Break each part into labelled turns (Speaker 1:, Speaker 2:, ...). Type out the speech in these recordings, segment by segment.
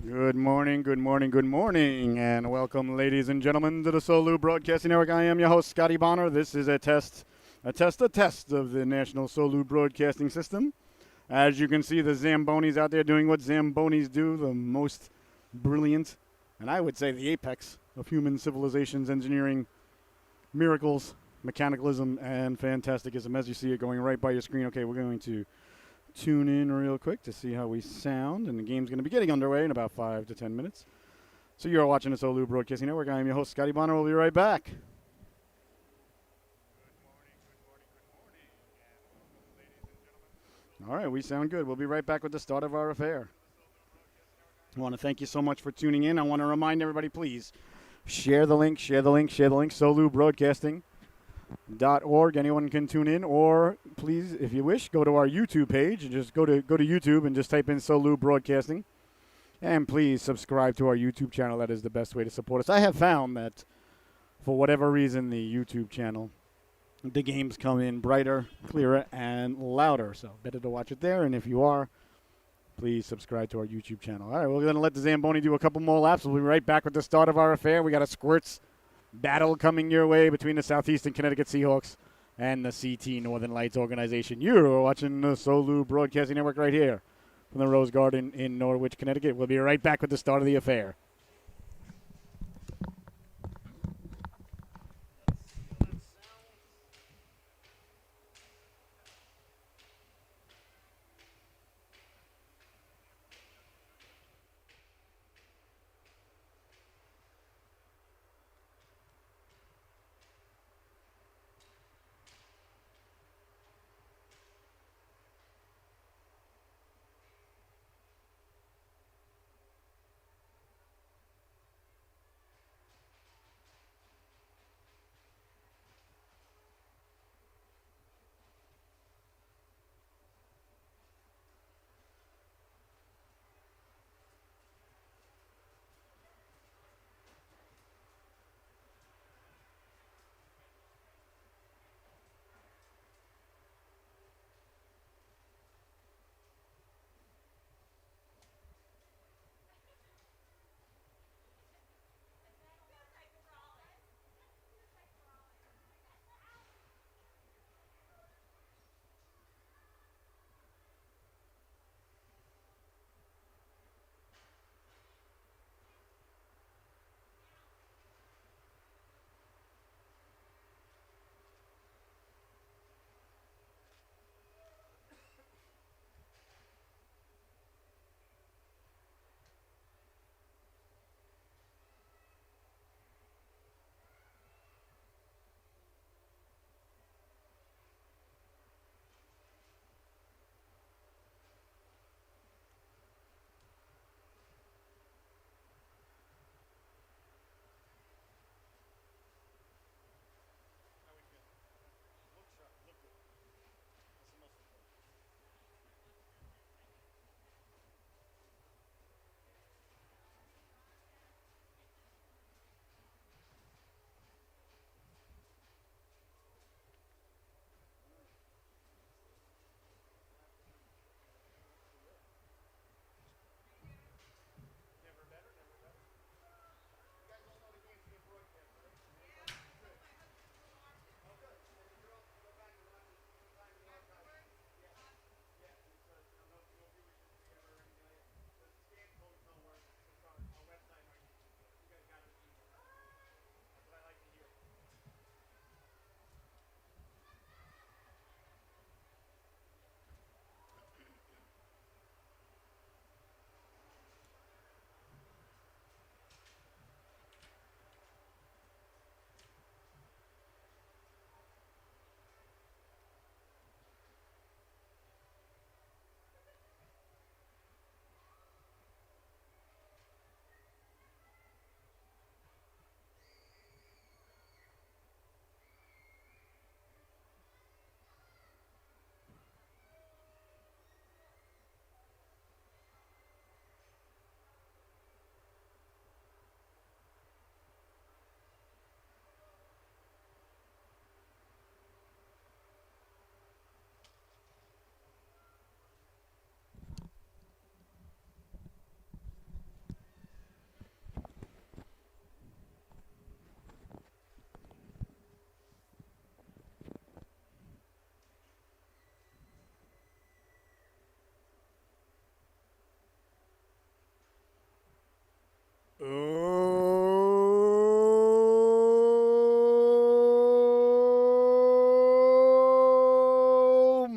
Speaker 1: Good morning, good morning, good morning, and welcome, ladies and gentlemen, to the Solu Broadcasting Network. I am your host, Scotty Bonner. This is a test of the National Solu Broadcasting System. As you can see, the Zambonis out there doing what Zambonis do, the most brilliant, and I would say the apex of human civilization's engineering miracles, mechanicalism, and fantasticism. As you see it going right by your screen. Okay, we're going to tune in real quick to see how we sound, and the game's going to be getting underway in about 5 to 10 minutes. So you're watching the Solu Broadcasting Network. I am your host, Scotty Bonner. We'll be right back. All right, we sound good. We'll be right back with the start of our affair. I want to thank you so much for tuning in. I want to remind everybody, please, share the link, Solu Broadcasting.org. Anyone can tune in, or please, if you wish, go to our YouTube page and just go to YouTube and just type in Solu Broadcasting. And please subscribe to our YouTube channel. That is the best way to support us. I have found that for whatever reason, the YouTube channel, the games come in brighter, clearer, and louder. So better to watch it there. And if you are, please subscribe to our YouTube channel. All right, we're going to let the Zamboni do a couple more laps. We'll be right back with the start of our affair. We got a SQUIRTS battle coming your way between the Southeastern Connecticut Seahawks and the CT Northern Lights organization. You're watching the Solu Broadcasting Network right here from the Rose Garden in Norwich, Connecticut. We'll be right back with the start of the affair.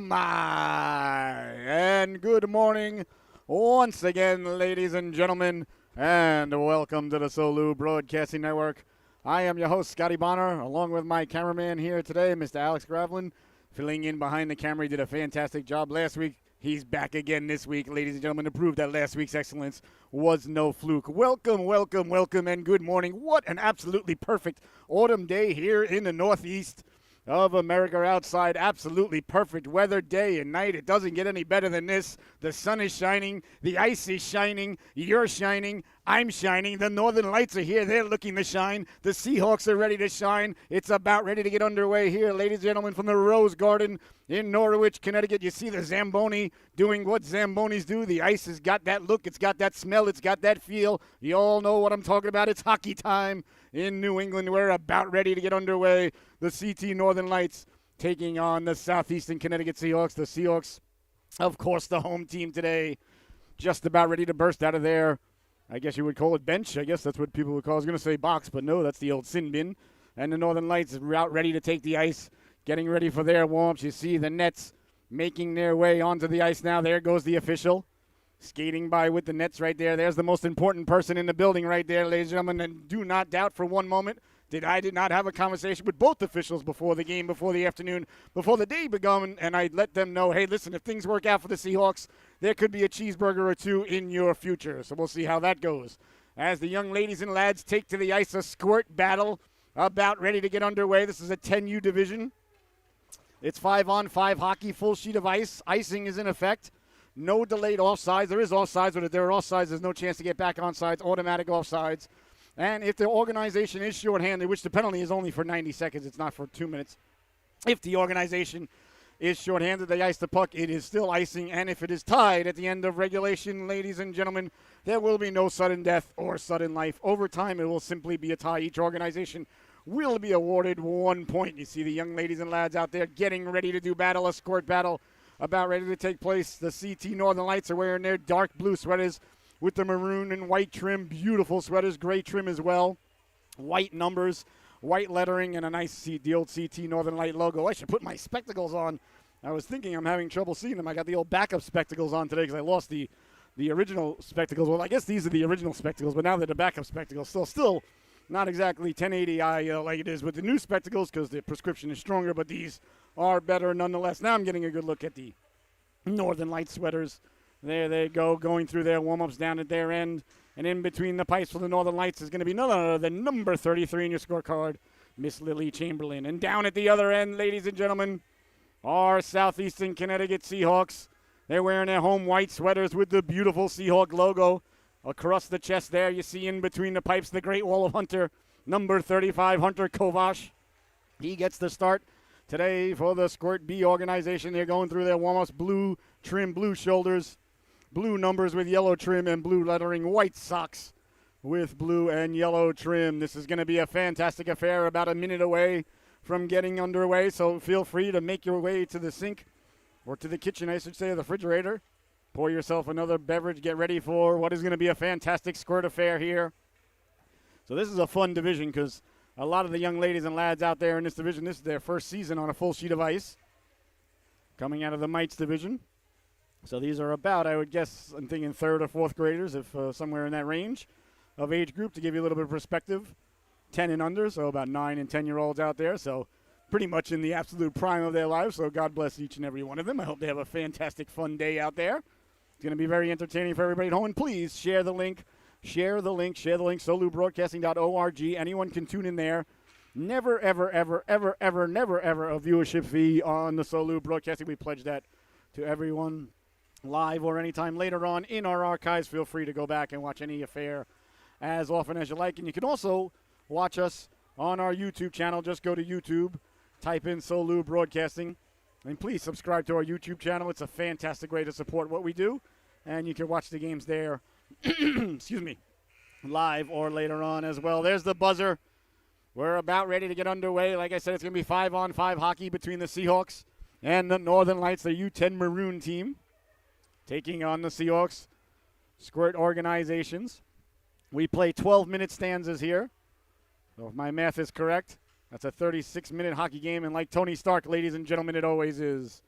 Speaker 1: my, and good morning once again, ladies and gentlemen, and welcome to the SOLU Broadcasting Network. I am your host, Scotty Bonner, along with my cameraman here today, Mr. Alex Gravlin, filling in behind the camera. He did a fantastic job last week. He's back again this week, ladies and gentlemen, to prove that last week's excellence was no fluke. Welcome, welcome, welcome, and good morning. What an absolutely perfect autumn day here in the Northeast of America outside. Absolutely perfect weather day and night. It doesn't get any better than this. The sun is shining. The ice is shining. You're shining. I'm shining. The Northern Lights are here. They're looking to shine. The Seahawks are ready to shine. It's about ready to get underway here, ladies and gentlemen, from the Rose Garden in Norwich, Connecticut. You see the Zamboni doing what Zambonis do. The ice has got that look. It's got that smell. It's got that feel. You all know what I'm talking about. It's hockey time in New England. We're about ready to get underway. The CT Northern Lights taking on the Southeastern Connecticut Seahawks. The Seahawks, of course, the home team today, just about ready to burst out of their, I guess you would call it bench. I guess that's what people would call it. I was going to say box, but no, that's the old sin bin. And the Northern Lights are out ready to take the ice, getting ready for their warm-ups. You see the Nets making their way onto the ice now. There goes the official, skating by with the Nets right there. There's the most important person in the building right there, ladies and gentlemen. And do not doubt for one moment that I did not have a conversation with both officials before the game, before the afternoon, before the day began, and I let them know, hey, listen, if things work out for the Seahawks, there could be a cheeseburger or two in your future. So we'll see how that goes. As the young ladies and lads take to the ice, a squirt battle about ready to get underway. This is a 10U division. It's 5-on-5 hockey, full sheet of ice. Icing is in effect. No delayed offsides. There is offsides, but if there are offsides, there's no chance to get back onsides. Automatic offsides. And if the organization is shorthanded, which the penalty is only for 90 seconds, it's not for 2 minutes. If the organization is shorthanded, they ice the puck, it is still icing. And if it is tied at the end of regulation, ladies and gentlemen, there will be no sudden death or sudden life. Overtime, it will simply be a tie. Each organization will be awarded 1 point. You see the young ladies and lads out there getting ready to do battle, a squirt battle about ready to take place. The CT Northern Lights are wearing their dark blue sweaters with the maroon and white trim, beautiful sweaters, gray trim as well, white numbers, white lettering, and a nice the old CT Northern Light logo. I should put my spectacles on. I was thinking I'm having trouble seeing them. I got the old backup spectacles on today because I lost the original spectacles. Well, I guess these are the original spectacles, but now they're the backup spectacles. Still not exactly 1080i like it is with the new spectacles because the prescription is stronger, but these are better nonetheless. Now I'm getting a good look at the Northern Light sweaters. There they go, going through their warm-ups down at their end. And in between the pipes for the Northern Lights is going to be none other than number 33 in your scorecard, Miss Lily Chamberlain. And down at the other end, ladies and gentlemen, our Southeastern Connecticut Seahawks. They're wearing their home white sweaters with the beautiful Seahawk logo. Across the chest there, you see in between the pipes the Great Wall of Hunter, number 35, Hunter Kovash. He gets the start today for the Squirt B organization. They're going through their warm-ups, blue trim, blue shoulders, blue numbers with yellow trim, and blue lettering, white socks with blue and yellow trim. This is going to be a fantastic affair, about a minute away from getting underway, so feel free to make your way to the sink, or to the kitchen, I should say, or the refrigerator. Pour yourself another beverage, get ready for what is going to be a fantastic squirt affair here. So this is a fun division because a lot of the young ladies and lads out there in this division, this is their first season on a full sheet of ice, coming out of the Mites division. So these are about, I would guess, I'm thinking third or fourth graders, if somewhere in that range of age group, to give you a little bit of perspective. 10 and under, so about 9 and 10-year-olds out there. So pretty much in the absolute prime of their lives. So God bless each and every one of them. I hope they have a fantastic, fun day out there. It's going to be very entertaining for everybody at home. And please share the link. Share the link. solubroadcasting.org. Anyone can tune in there. Never, ever, ever, ever, ever, never, ever a viewership fee on the SOLU Broadcasting. We pledge that to everyone, live or anytime later on in our archives. Feel free to go back and watch any affair as often as you like. And you can also watch us on our YouTube channel. Just go to YouTube, type in SOLU Broadcasting, and please subscribe to our YouTube channel. It's a fantastic way to support what we do, and you can watch the games there, excuse me, live or later on as well. There's the buzzer. We're about ready to get underway. Like I said, it's going to be 5-on-5 hockey between the Seahawks and the Northern Lights, the U10 Maroon team, taking on the Seahawks Squirt organizations. We play 12-minute stanzas here. So if my math is correct, that's a 36-minute hockey game. And like Tony Stark, ladies and gentlemen, it always is.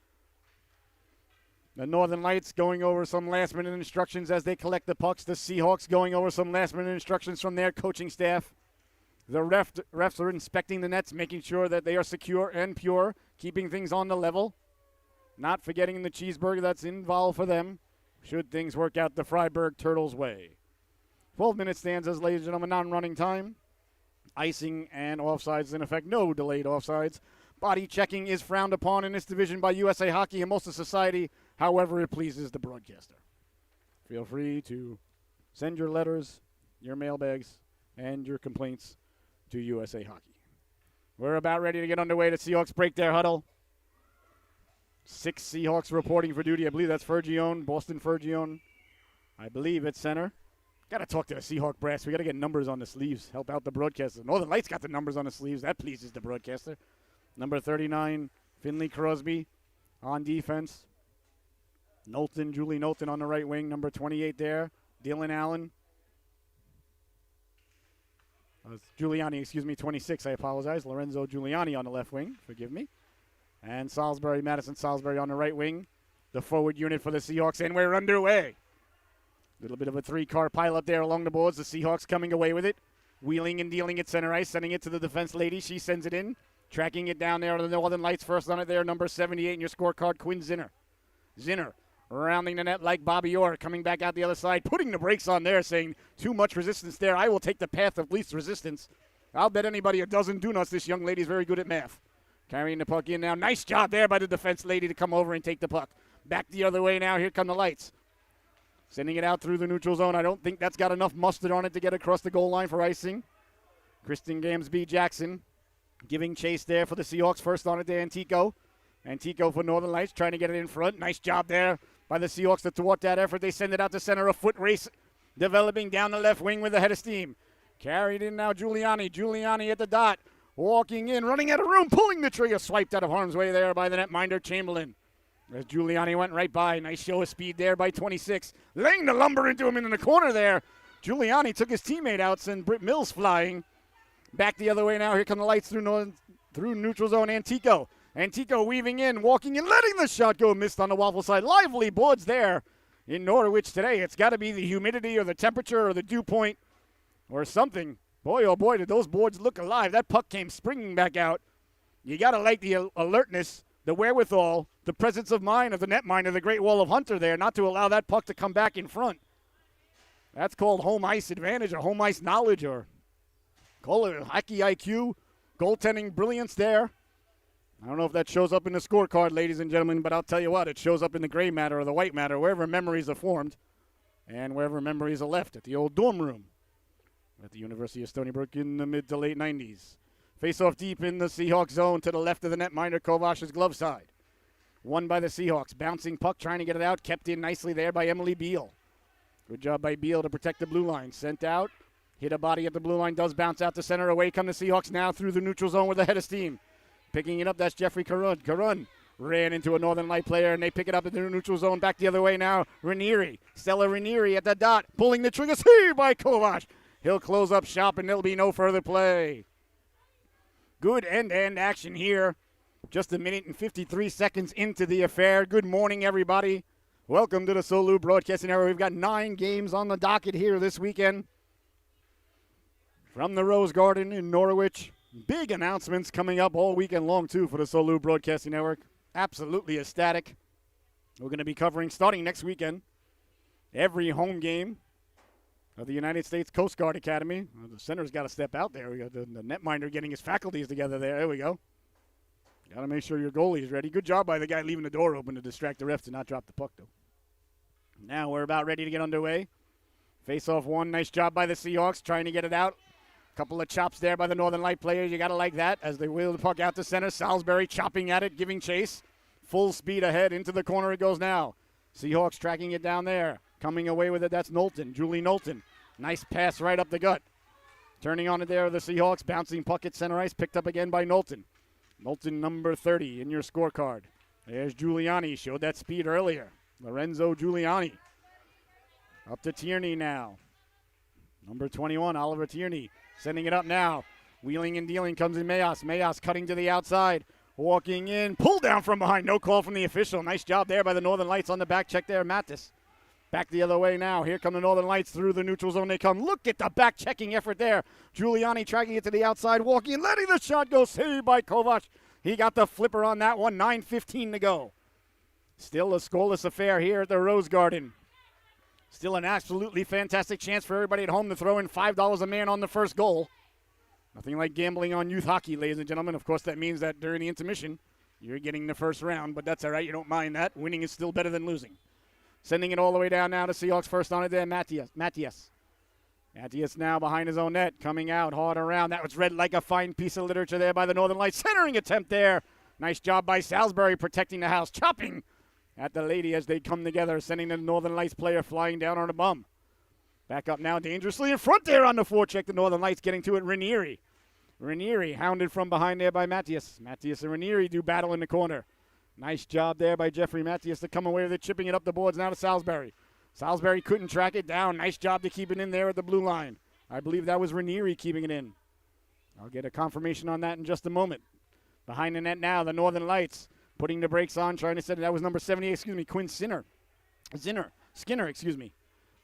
Speaker 1: The Northern Lights going over some last-minute instructions as they collect the pucks. The Seahawks going over some last-minute instructions from their coaching staff. The refs are inspecting the nets, making sure that they are secure and pure, keeping things on the level. Not forgetting the cheeseburger that's involved for them, should things work out the Freiburg Turtles' way. 12-minute stanzas, ladies and gentlemen, non-running time. Icing and offsides in effect. No delayed offsides. Body checking is frowned upon in this division by USA Hockey and most of society, however it pleases the broadcaster. Feel free to send your letters, your mailbags, and your complaints to USA Hockey. We're about ready to get underway. The Seahawks break their huddle. 6 Seahawks reporting for duty. I believe that's Fergione, Boston Fergione. I believe it's center. Got to talk to the Seahawk brass. We got to get numbers on the sleeves. Help out the broadcaster. Northern Lights got the numbers on the sleeves. That pleases the broadcaster. Number 39, Finley Crosby on defense. Knowlton, Julie Knowlton on the right wing. Number 28 there, Dylan Allen. Giuliani, 26, I apologize. Lorenzo Giuliani on the left wing, forgive me. And Madison Salisbury on the right wing. The forward unit for the Seahawks, and we're underway. A little bit of a 3-car pileup there along the boards. The Seahawks coming away with it. Wheeling and dealing at center ice, sending it to the defense lady. She sends it in. Tracking it down there to the Northern Lights. First on it there, number 78 in your scorecard, Quinn Zinner. Zinner rounding the net like Bobby Orr, coming back out the other side, putting the brakes on there, saying too much resistance there. I will take the path of least resistance. I'll bet anybody a dozen do-nuts. This young lady's very good at math. Carrying the puck in now. Nice job there by the defense lady to come over and take the puck. Back the other way now. Here come the Lights. Sending it out through the neutral zone. I don't think that's got enough mustard on it to get across the goal line for icing. Kristen Gamsby Jackson giving chase there for the Seahawks. First on it to Antico. Antico for Northern Lights trying to get it in front. Nice job there by the Seahawks to thwart that effort. They send it out to center. A foot race developing down the left wing with a head of steam. Carried in now Giuliani. Giuliani at the dot. Walking in, running out of room, pulling the trigger. Swiped out of harm's way there by the netminder Chamberlain. As Giuliani went right by. Nice show of speed there by 26. Laying the lumber into him in the corner there. Giuliani took his teammate out, sent Britt Mills flying. Back the other way now. Here come the Lights through neutral zone. Antico. Antico weaving in, walking in, letting the shot go. Missed on the waffle side. Lively boards there in Norwich today. It's got to be the humidity or the temperature or the dew point or something. Boy, oh boy, did those boards look alive. That puck came springing back out. You got to like the alertness, the wherewithal, the presence of mind of the netminder, the Great Wall of Hunter there, not to allow that puck to come back in front. That's called home ice advantage or home ice knowledge, or call it hockey IQ, goaltending brilliance there. I don't know if that shows up in the scorecard, ladies and gentlemen, but I'll tell you what, it shows up in the gray matter or the white matter, wherever memories are formed and wherever memories are left at the old dorm room at the University of Stony Brook in the mid to late 90s. Face-off deep in the Seahawks zone to the left of the netminder, Kovach's glove side. Won by the Seahawks. Bouncing puck, trying to get it out. Kept in nicely there by Emily Beal. Good job by Beal to protect the blue line. Sent out. Hit a body at the blue line. Does bounce out to center. Away come the Seahawks now through the neutral zone with a head of steam. Picking it up, that's Jeffrey Carun. Carun ran into a Northern Light player, and they pick it up in the neutral zone. Back the other way now. Ranieri. Stella Ranieri at the dot. Pulling the trigger. See by Kovach. He'll close up shop, and there'll be no further play. Good end-to-end action here. Just a minute and 53 seconds into the affair. Good morning, everybody. Welcome to the Solu Broadcasting Network. We've got 9 games on the docket here this weekend. From the Rose Garden in Norwich. Big announcements coming up all weekend long, too, for the Solu Broadcasting Network. Absolutely ecstatic. We're going to be covering, starting next weekend, every home game of the United States Coast Guard Academy. The center's got to step out there. We got the netminder getting his faculties together there. There we go. Got to make sure your goalie is ready. Good job by the guy leaving the door open to distract the refs to not drop the puck, though. Now we're about ready to get underway. Face-off one. Nice job by the Seahawks trying to get it out. Couple of chops there by the Northern Light players. You got to like that as they wheel the puck out to center. Salisbury chopping at it, giving chase. Full speed ahead. Into the corner it goes now. Seahawks tracking it down there. Coming away with it, that's Knowlton. Julie Knowlton. Nice pass right up the gut. Turning on it there are the Seahawks. Bouncing puck at center ice. Picked up again by Knowlton. Knowlton number 30 in your scorecard. There's Giuliani. Showed that speed earlier. Lorenzo Giuliani. Up to Tierney now. Number 21, Oliver Tierney. Sending it up now. Wheeling and dealing comes in Mayos. Mayos cutting to the outside. Walking in, pull down from behind. No call from the official. Nice job there by the Northern Lights on the back check there, Mattis. Back the other way now. Here come the Northern Lights through the neutral zone. They come. Look at the back checking effort there. Giuliani tracking it to the outside, walking and letting the shot go. Saved by Kovac. He got the flipper on that one. 9:15 to go. Still a scoreless affair here at the Rose Garden. Still an absolutely fantastic chance for everybody at home to throw in $5 a man on the first goal. Nothing like gambling on youth hockey, ladies and gentlemen. Of course, that means that during the intermission, you're getting the first round, but that's all right. You don't mind that. Winning is still better than losing. Sending it all the way down now to Seahawks first on it there, Matias. Matias now behind his own net, coming out hard around. That was read like a fine piece of literature there by the Northern Lights. Centering attempt there. Nice job by Salisbury protecting the house. Chopping at the lady as they come together, sending the Northern Lights player flying down on a bum. Back up now dangerously in front there on the forecheck. The Northern Lights getting to it. Ranieri hounded from behind there by Matias. Matias and Ranieri do battle in the corner. Nice job there by Jeffrey Matias to come away with it, chipping it up the boards now to Salisbury. Salisbury couldn't track it down. Nice job to keep it in there at the blue line. I believe that was Ranieri keeping it in. I'll get a confirmation on that in just a moment. Behind the net now, the Northern Lights putting the brakes on, trying to set it. That was number 78, Quinn Skinner,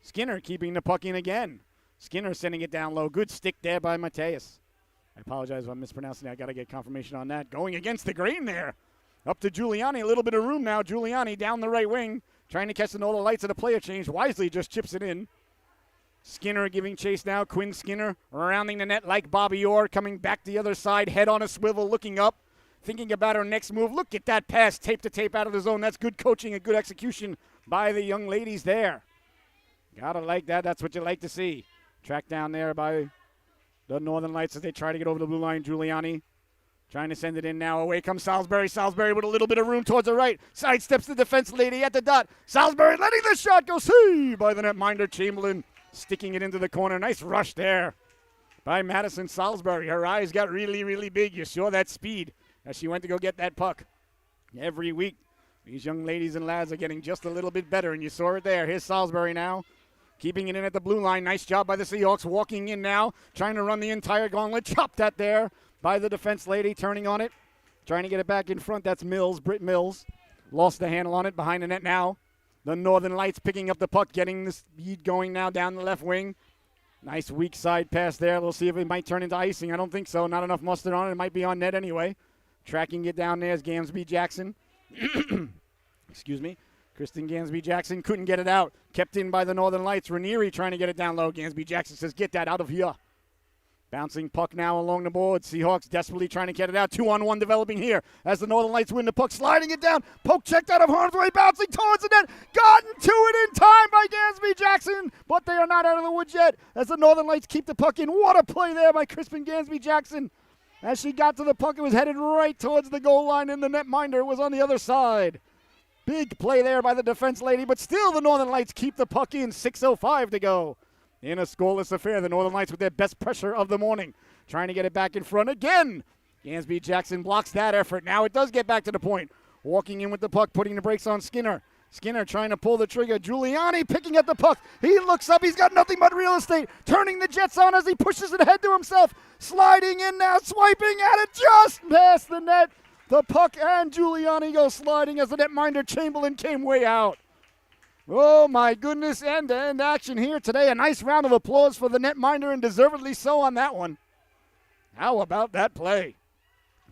Speaker 1: Skinner keeping the puck in again. Skinner sending it down low. Good stick there by Mateus. I apologize if I'm mispronouncing that. I got to get confirmation on that. Going against the grain there. Up to Giuliani. A little bit of room now. Giuliani down the right wing. Trying to catch the Northern Lights at a player change. Wisely just chips it in. Skinner giving chase now. Quinn Skinner rounding the net like Bobby Orr. Coming back the other side. Head on a swivel. Looking up. Thinking about her next move. Look at that pass. Tape to tape out of the zone. That's good coaching and good execution by the young ladies there. Gotta like that. That's what you like to see. Tracked down there by the Northern Lights as they try to get over the blue line. Giuliani trying to send it in now. Away comes Salisbury. Salisbury with a little bit of room towards the right. Sidesteps the defense lady at the dot. Salisbury letting the shot go. See by the netminder Chamberlain. Sticking it into the corner. Nice rush there by Madison Salisbury. Her eyes got really, really big. You saw that speed as she went to go get that puck. Every week, these young ladies and lads are getting just a little bit better, and you saw it there. Here's Salisbury now. Keeping it in at the blue line. Nice job by the Seahawks. Walking in now. Trying to run the entire gauntlet. Chopped that there by the defense lady. Turning on it. Trying to get it back in front. That's Mills. Britt Mills. Lost the handle on it. Behind the net now. The Northern Lights picking up the puck. Getting the speed going now down the left wing. Nice weak side pass there. We'll see if it might turn into icing. I don't think so. Not enough mustard on it. It might be on net anyway. Tracking it down there is Gansby Jackson. Excuse me. Kristen Gansby Jackson couldn't get it out. Kept in by the Northern Lights. Ranieri trying to get it down low. Gansby Jackson says, get that out of here. Bouncing puck now along the board. Seahawks desperately trying to get it out. 2-on-1 developing here as the Northern Lights win the puck. Sliding it down. Poke checked out of harm's way. Bouncing towards the net. Gotten to it in time by Gansby Jackson. But they are not out of the woods yet as the Northern Lights keep the puck in. What a play there by Kristen Gansby Jackson. As she got to the puck, it was headed right towards the goal line, and the netminder was on the other side. Big play there by the defense lady, but still the Northern Lights keep the puck in. 6:05 to go. In a scoreless affair, the Northern Lights with their best pressure of the morning. Trying to get it back in front again. Gansby Jackson blocks that effort. Now it does get back to the point. Walking in with the puck, putting the brakes on Skinner. Skinner trying to pull the trigger. Giuliani picking up the puck. He looks up. He's got nothing but real estate. Turning the Jets on as he pushes it ahead to himself. Sliding in now, swiping at it just past the net. The puck and Giuliani go sliding as the netminder Chamberlain came way out. Oh, my goodness, end-to-end action here today. A nice round of applause for the netminder, and deservedly so on that one. How about that play?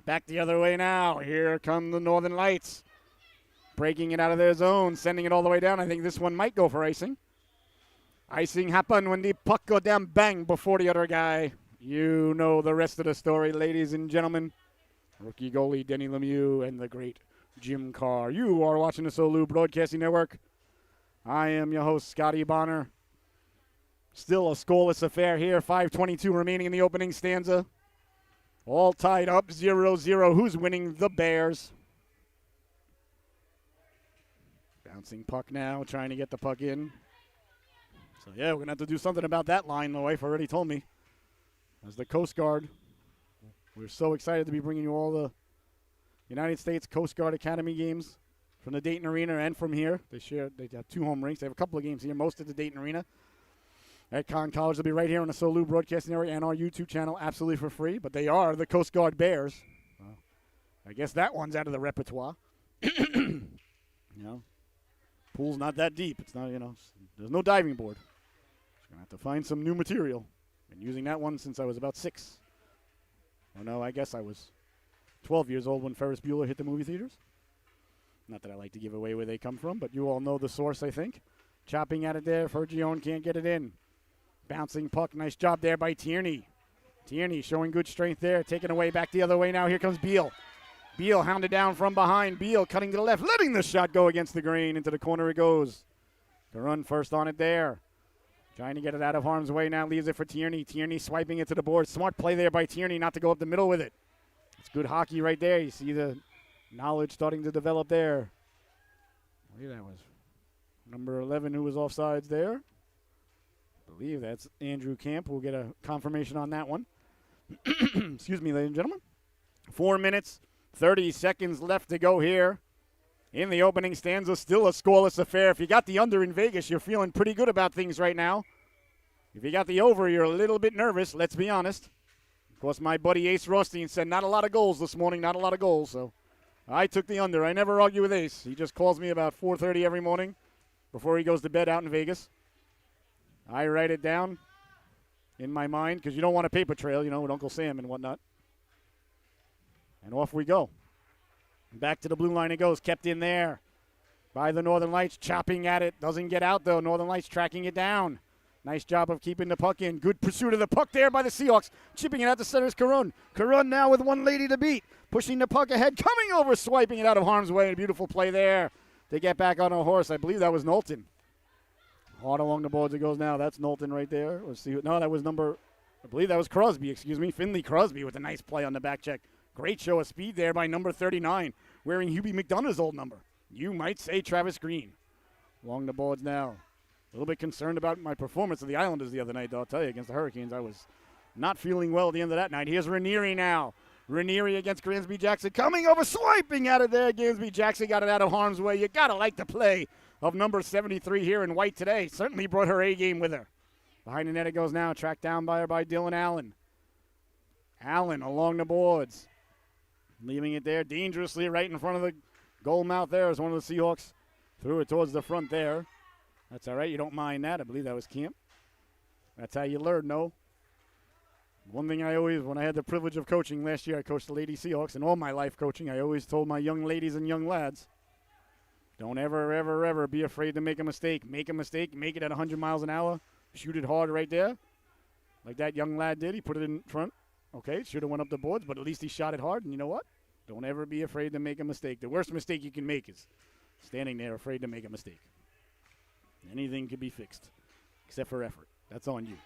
Speaker 1: Back the other way now. Here come the Northern Lights. Breaking it out of their zone, sending it all the way down. I think this one might go for icing. Icing happened when the puck go down bang before the other guy. You know the rest of the story, ladies and gentlemen. Rookie goalie Denny Lemieux and the great Jim Carr. You are watching the Solu Broadcasting Network. I am your host, Scotty Bonner. Still a scoreless affair here. 5:22 remaining in the opening stanza. All tied up 0-0. Who's winning? The Bears. Bouncing puck now, trying to get the puck in. So, yeah, we're going to have to do something about that line, the wife already told me. As the Coast Guard, we're so excited to be bringing you all the United States Coast Guard Academy games from the Dayton Arena and from here. They have 2 home rinks. They have a couple of games here, most at the Dayton Arena. At Con College, they'll be right here on the Solu Broadcasting Area and our YouTube channel absolutely for free. But they are the Coast Guard Bears. I guess that one's out of the repertoire. You know, pool's not that deep. It's not, there's no diving board. Just going to have to find some new material. Been using that one since I was about 6. Oh, no, I guess I was 12 years old when Ferris Bueller hit the movie theaters. Not that I like to give away where they come from, but you all know the source, I think. Chopping at it there. Fergione can't get it in. Bouncing puck. Nice job there by Tierney. Tierney showing good strength there. Taking away back the other way now. Here comes Beal. Beal hounded down from behind. Beal cutting to the left. Letting the shot go against the grain. Into the corner it goes. The run first on it there. Trying to get it out of harm's way now. Leaves it for Tierney. Tierney swiping it to the board. Smart play there by Tierney not to go up the middle with it. It's good hockey right there. You see the knowledge starting to develop there. I believe that was number 11 who was offsides there. I believe that's Andrew Camp. We'll get a confirmation on that one. Excuse me, ladies and gentlemen. 4 minutes, 30 seconds left to go here in the opening stanza. Still a scoreless affair. If you got the under in Vegas, you're feeling pretty good about things right now. If you got the over, you're a little bit nervous, let's be honest. Of course, my buddy Ace Rothstein said not a lot of goals this morning, not a lot of goals, so I took the under. I never argue with Ace. He just calls me about 4:30 every morning before he goes to bed out in Vegas. I write it down in my mind because you don't want a paper trail, with Uncle Sam and whatnot. And off we go. Back to the blue line it goes. Kept in there by the Northern Lights. Chopping at it. Doesn't get out, though. Northern Lights tracking it down. Nice job of keeping the puck in. Good pursuit of the puck there by the Seahawks. Chipping it out to center is Caron. Caron now with one lady to beat. Pushing the puck ahead. Coming over. Swiping it out of harm's way. A beautiful play there to get back on a horse. I believe that was Knowlton. Hard along the boards it goes now. That's Knowlton right there. Let's see. No, that was I believe that was Crosby, Finley Crosby with a nice play on the back check. Great show of speed there by number 39, wearing Hubie McDonough's old number. You might say Travis Green. Along the boards now. A little bit concerned about my performance of the Islanders the other night, though. I'll tell you, against the Hurricanes, I was not feeling well at the end of that night. Here's Ranieri now. Ranieri against Gransby Jackson. Coming over, swiping out of there. Gransby Jackson got it out of harm's way. You got to like the play of number 73 here in white today. Certainly brought her A-game with her. Behind the net it goes now. Tracked down by Dylan Allen. Allen along the boards. Leaving it there dangerously right in front of the goal mouth there as one of the Seahawks threw it towards the front there. That's all right. You don't mind that. I believe that was Camp. That's how you learn, no? One thing when I had the privilege of coaching last year, I coached the Lady Seahawks, and all my life coaching, I always told my young ladies and young lads, don't ever, ever, ever be afraid to make a mistake. Make a mistake. Make it at 100 miles an hour. Shoot it hard right there. Like that young lad did. He put it in front. Okay, should have went up the boards, but at least he shot it hard. And you know what? Don't ever be afraid to make a mistake. The worst mistake you can make is standing there afraid to make a mistake. Anything can be fixed, except for effort. That's on you.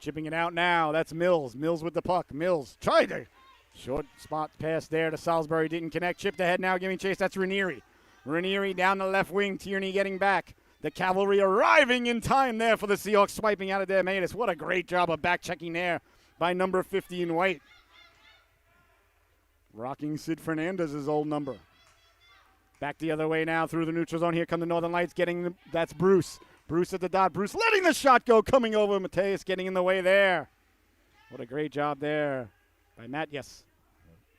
Speaker 1: Chipping it out now. That's Mills. Mills with the puck. Mills tried to. Short spot pass there to Salisbury. Didn't connect. Chipped ahead now, giving chase. That's Ranieri. Ranieri down the left wing. Tierney getting back. The Cavalry arriving in time there for the Seahawks. Swiping out of there. Matus. What a great job of back checking there by number 50 in white. Rocking Sid Fernandez's old number. Back the other way now through the neutral zone. Here come the Northern Lights that's Bruce. Bruce at the dot. Bruce letting the shot go. Coming over. Mateus getting in the way there. What a great job there by Matt. Yes.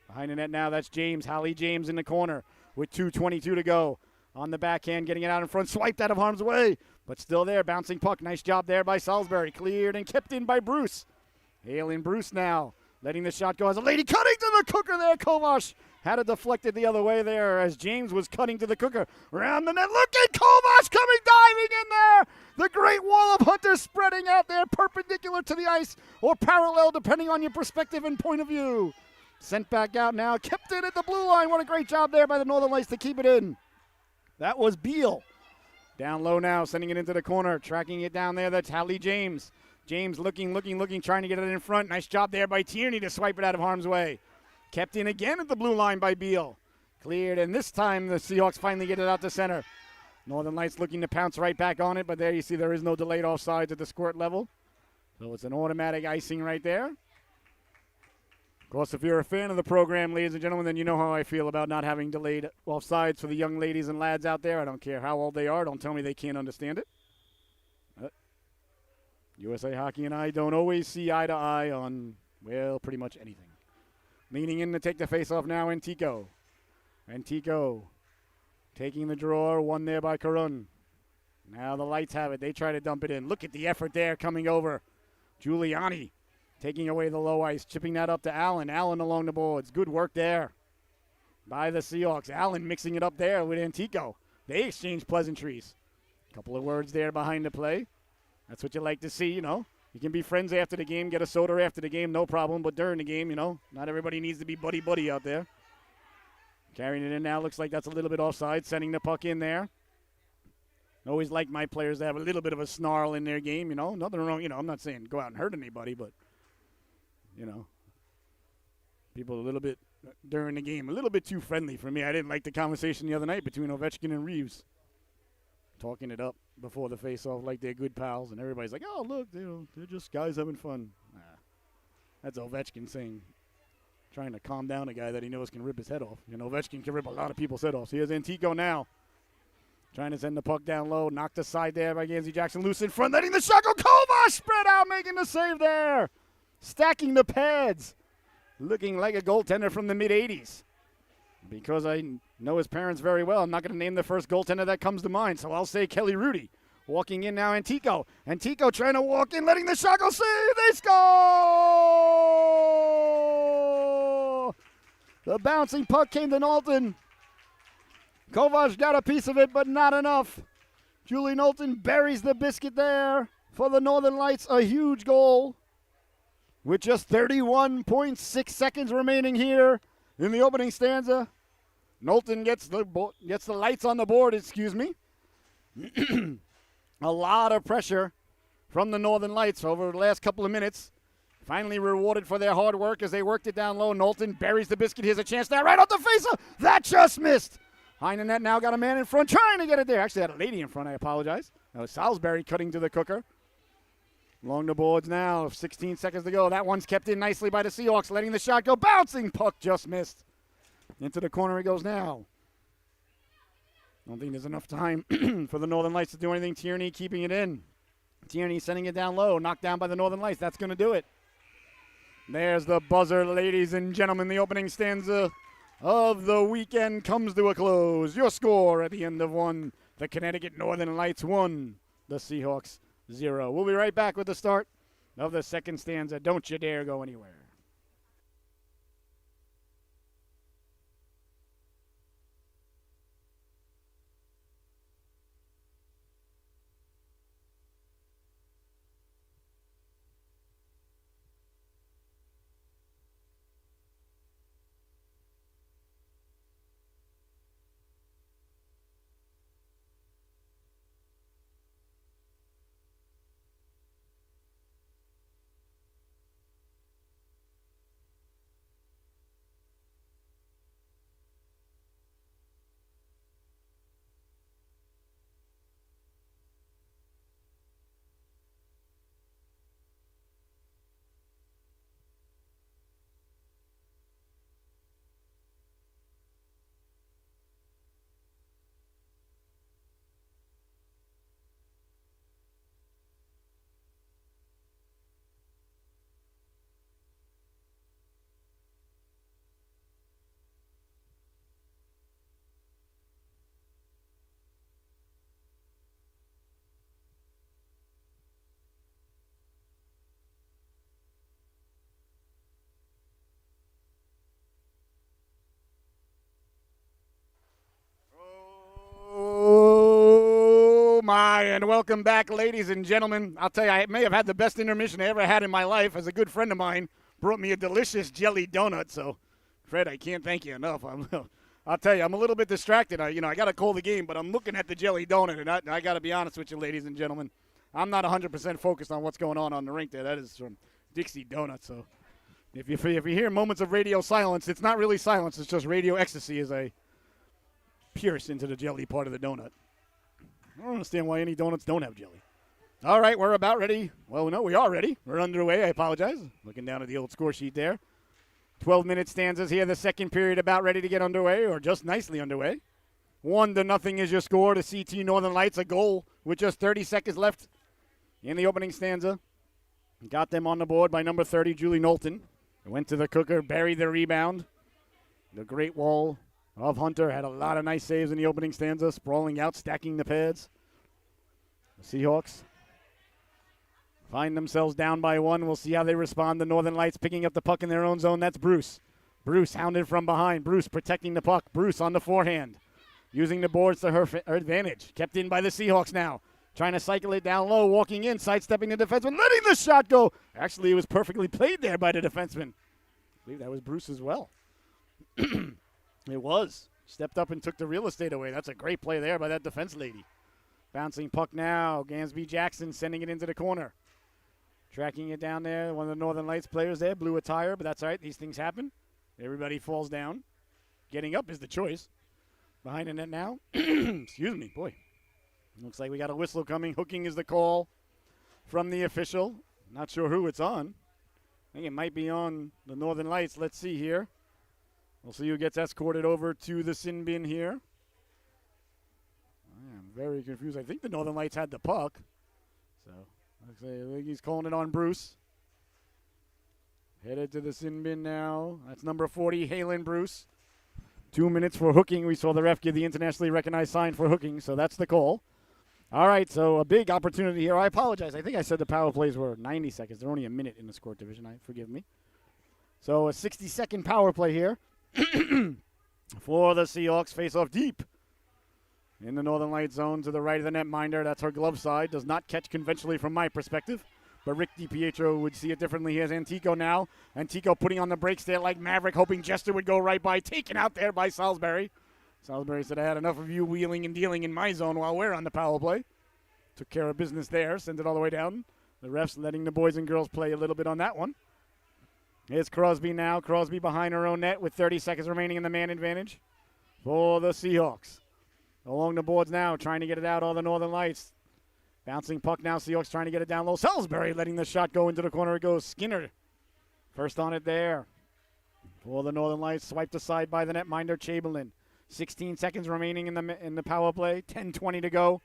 Speaker 1: Behind the net now. That's James. Holly James in the corner with 2:22 to go. On the backhand. Getting it out in front. Swiped out of harm's way. But still there. Bouncing puck. Nice job there by Salisbury. Cleared and kept in by Bruce. Hailing Bruce now. Letting the shot go as a lady cutting to the cooker there. Kovash had it deflected the other way there as James was cutting to the cooker. Around the net. Look at Kovash coming diving in there. The great wall of Hunters spreading out there perpendicular to the ice or parallel depending on your perspective and point of view. Sent back out now. Kept it at the blue line. What a great job there by the Northern Lights to keep it in. That was Beal. Down low now. Sending it into the corner. Tracking it down there. That's Hallie James. James looking, trying to get it in front. Nice job there by Tierney to swipe it out of harm's way. Kept in again at the blue line by Beal. Cleared, and this time the Seahawks finally get it out to center. Northern Lights looking to pounce right back on it, but there you see there is no delayed offsides at the squirt level. So it's an automatic icing right there. Of course, if you're a fan of the program, ladies and gentlemen, then you know how I feel about not having delayed offsides for the young ladies and lads out there. I don't care how old they are. Don't tell me they can't understand it. USA Hockey and I don't always see eye to eye on, well, pretty much anything. Leaning in to take the face-off now, Antico. Antico taking the draw, one there by Karun. Now the Lights have it. They try to dump it in. Look at the effort there coming over. Giuliani taking away the low ice, chipping that up to Allen. Allen along the boards. Good work there by the Seahawks. Allen mixing it up there with Antico. They exchange pleasantries. A couple of words there behind the play. That's what you like to see, you know. You can be friends after the game, get a soda after the game, no problem. But during the game, you know, not everybody needs to be buddy-buddy out there. Carrying it in now. Looks like that's a little bit offside. Sending the puck in there. Always like my players to have a little bit of a snarl in their game, you know. Nothing wrong, you know. I'm not saying go out and hurt anybody, but, you know, people a little bit during the game, a little bit too friendly for me. I didn't like the conversation the other night between Ovechkin and Reeves. Talking it up before the face-off like they're good pals, and everybody's like, oh, look, they're just guys having fun. Nah, that's Ovechkin saying, trying to calm down a guy that he knows can rip his head off. You know, Ovechkin can rip a lot of people's head off. So here's Antico now. Trying to send the puck down low. Knocked aside there by Gansey Jackson. Loose in front. Letting the shot go. Kovac spread out. Making the save there. Stacking the pads. Looking like a goaltender from the mid-'80s. Because I know his parents very well, I'm not going to name the first goaltender that comes to mind. So I'll say Kelly Rudy. Walking in now, Antico. Antico trying to walk in. Letting the shot go. Save. They score! The bouncing puck came to Knowlton. Kovac got a piece of it, but not enough. Julie Knowlton buries the biscuit there for the Northern Lights. A huge goal with just 31.6 seconds remaining here in the opening stanza. Knowlton gets the Lights on the board, excuse me. A lot of pressure from the Northern Lights over the last couple of minutes. Finally rewarded for their hard work as they worked it down low. Knowlton buries the biscuit. Here's a chance now right off the face-off. That just missed. Behind the net now got a man in front trying to get it there. Actually had a lady in front, I apologize. That was Salisbury cutting to the cooker. Along the boards now, 16 seconds to go. That one's kept in nicely by the Seahawks, letting the shot go. Bouncing puck just missed. Into the corner he goes now. Don't think there's enough time for the Northern Lights to do anything. Tierney keeping it in. Tierney sending it down low, knocked down by the Northern Lights. That's going to do it. There's the buzzer, ladies and gentlemen. The opening stanza of the weekend comes to a close. Your score at the end of one, the Connecticut Northern Lights 1, the Seahawks 0. We'll be right back with the start of the second stanza. Don't you dare go anywhere. My, and welcome back, ladies and gentlemen. I'll tell you, I may have had the best intermission I ever had in my life, as a good friend of mine brought me a delicious jelly donut. So, Fred, I can't thank you enough. I'll tell you, I'm a little bit distracted. I got to call the game, but I'm looking at the jelly donut, and I got to be honest with you, ladies and gentlemen. I'm not 100% focused on what's going on the rink there. That is from Dixie Donuts. So, if you hear moments of radio silence, it's not really silence. It's just radio ecstasy as I pierce into the jelly part of the donut. I don't understand why any donuts don't have jelly. All right, we're about ready. Well, no, we are ready. We're underway. I apologize. Looking down at the old score sheet there. 12-minute stanzas here. The second period about ready to get underway, or just nicely underway. 1-0 is your score to CT Northern Lights. A goal with just 30 seconds left in the opening stanza. Got them on the board by number 30, Julie Knowlton. Went to the cooker, buried the rebound. The Great Wall of Hunter had a lot of nice saves in the opening stanza, sprawling out, stacking the pads. The Seahawks find themselves down by 1. We'll see how they respond. The Northern Lights picking up the puck in their own zone. That's Bruce. Bruce hounded from behind. Bruce protecting the puck. Bruce on the forehand. Using the boards to her advantage. Kept in by the Seahawks now. Trying to cycle it down low. Walking in. Sidestepping the defenseman. Letting the shot go. Actually, it was perfectly played there by the defenseman. I believe that was Bruce as well. It was. Stepped up and took the real estate away. That's a great play there by that defense lady. Bouncing puck now. Gansby Jackson sending it into the corner. Tracking it down there. One of the Northern Lights players there. Blue attire, but that's all right. These things happen. Everybody falls down. Getting up is the choice. Behind the net now. Excuse me, boy. Looks like we got a whistle coming. Hooking is the call from the official. Not sure who it's on. I think it might be on the Northern Lights. Let's see here. We'll see who gets escorted over to the sin bin here. I am very confused. I think the Northern Lights had the puck. So, I think he's calling it on Bruce. Headed to the sin bin now. That's number 40, Halen Bruce. 2 minutes for hooking. We saw the ref give the internationally recognized sign for hooking, so that's the call. All right, so a big opportunity here. I apologize. I think I said the power plays were 90 seconds. They're only a minute in the squirt division. Forgive me. So a 60-second power play here for the Seahawks. Face off deep in the Northern Light zone to the right of the netminder. That's her glove side. Does not catch conventionally from my perspective. But Rick DiPietro would see it differently. Here's Antico now. Antico putting on the brakes there like Maverick, hoping Jester would go right by. Taken out there by Salisbury. Salisbury said, I had enough of you wheeling and dealing in my zone while we're on the power play. Took care of business there. Sent it all the way down. The refs letting the boys and girls play a little bit on that one. Here's Crosby now. Crosby behind her own net with 30 seconds remaining in the man advantage for the Seahawks. Along the boards now, trying to get it out, all the Northern Lights. Bouncing puck now, Seahawks trying to get it down low. Salisbury letting the shot go into the corner. It goes. Skinner first on it there for the Northern Lights. Swiped aside by the netminder, Chamberlain. 16 seconds remaining in the power play. 10:20 to go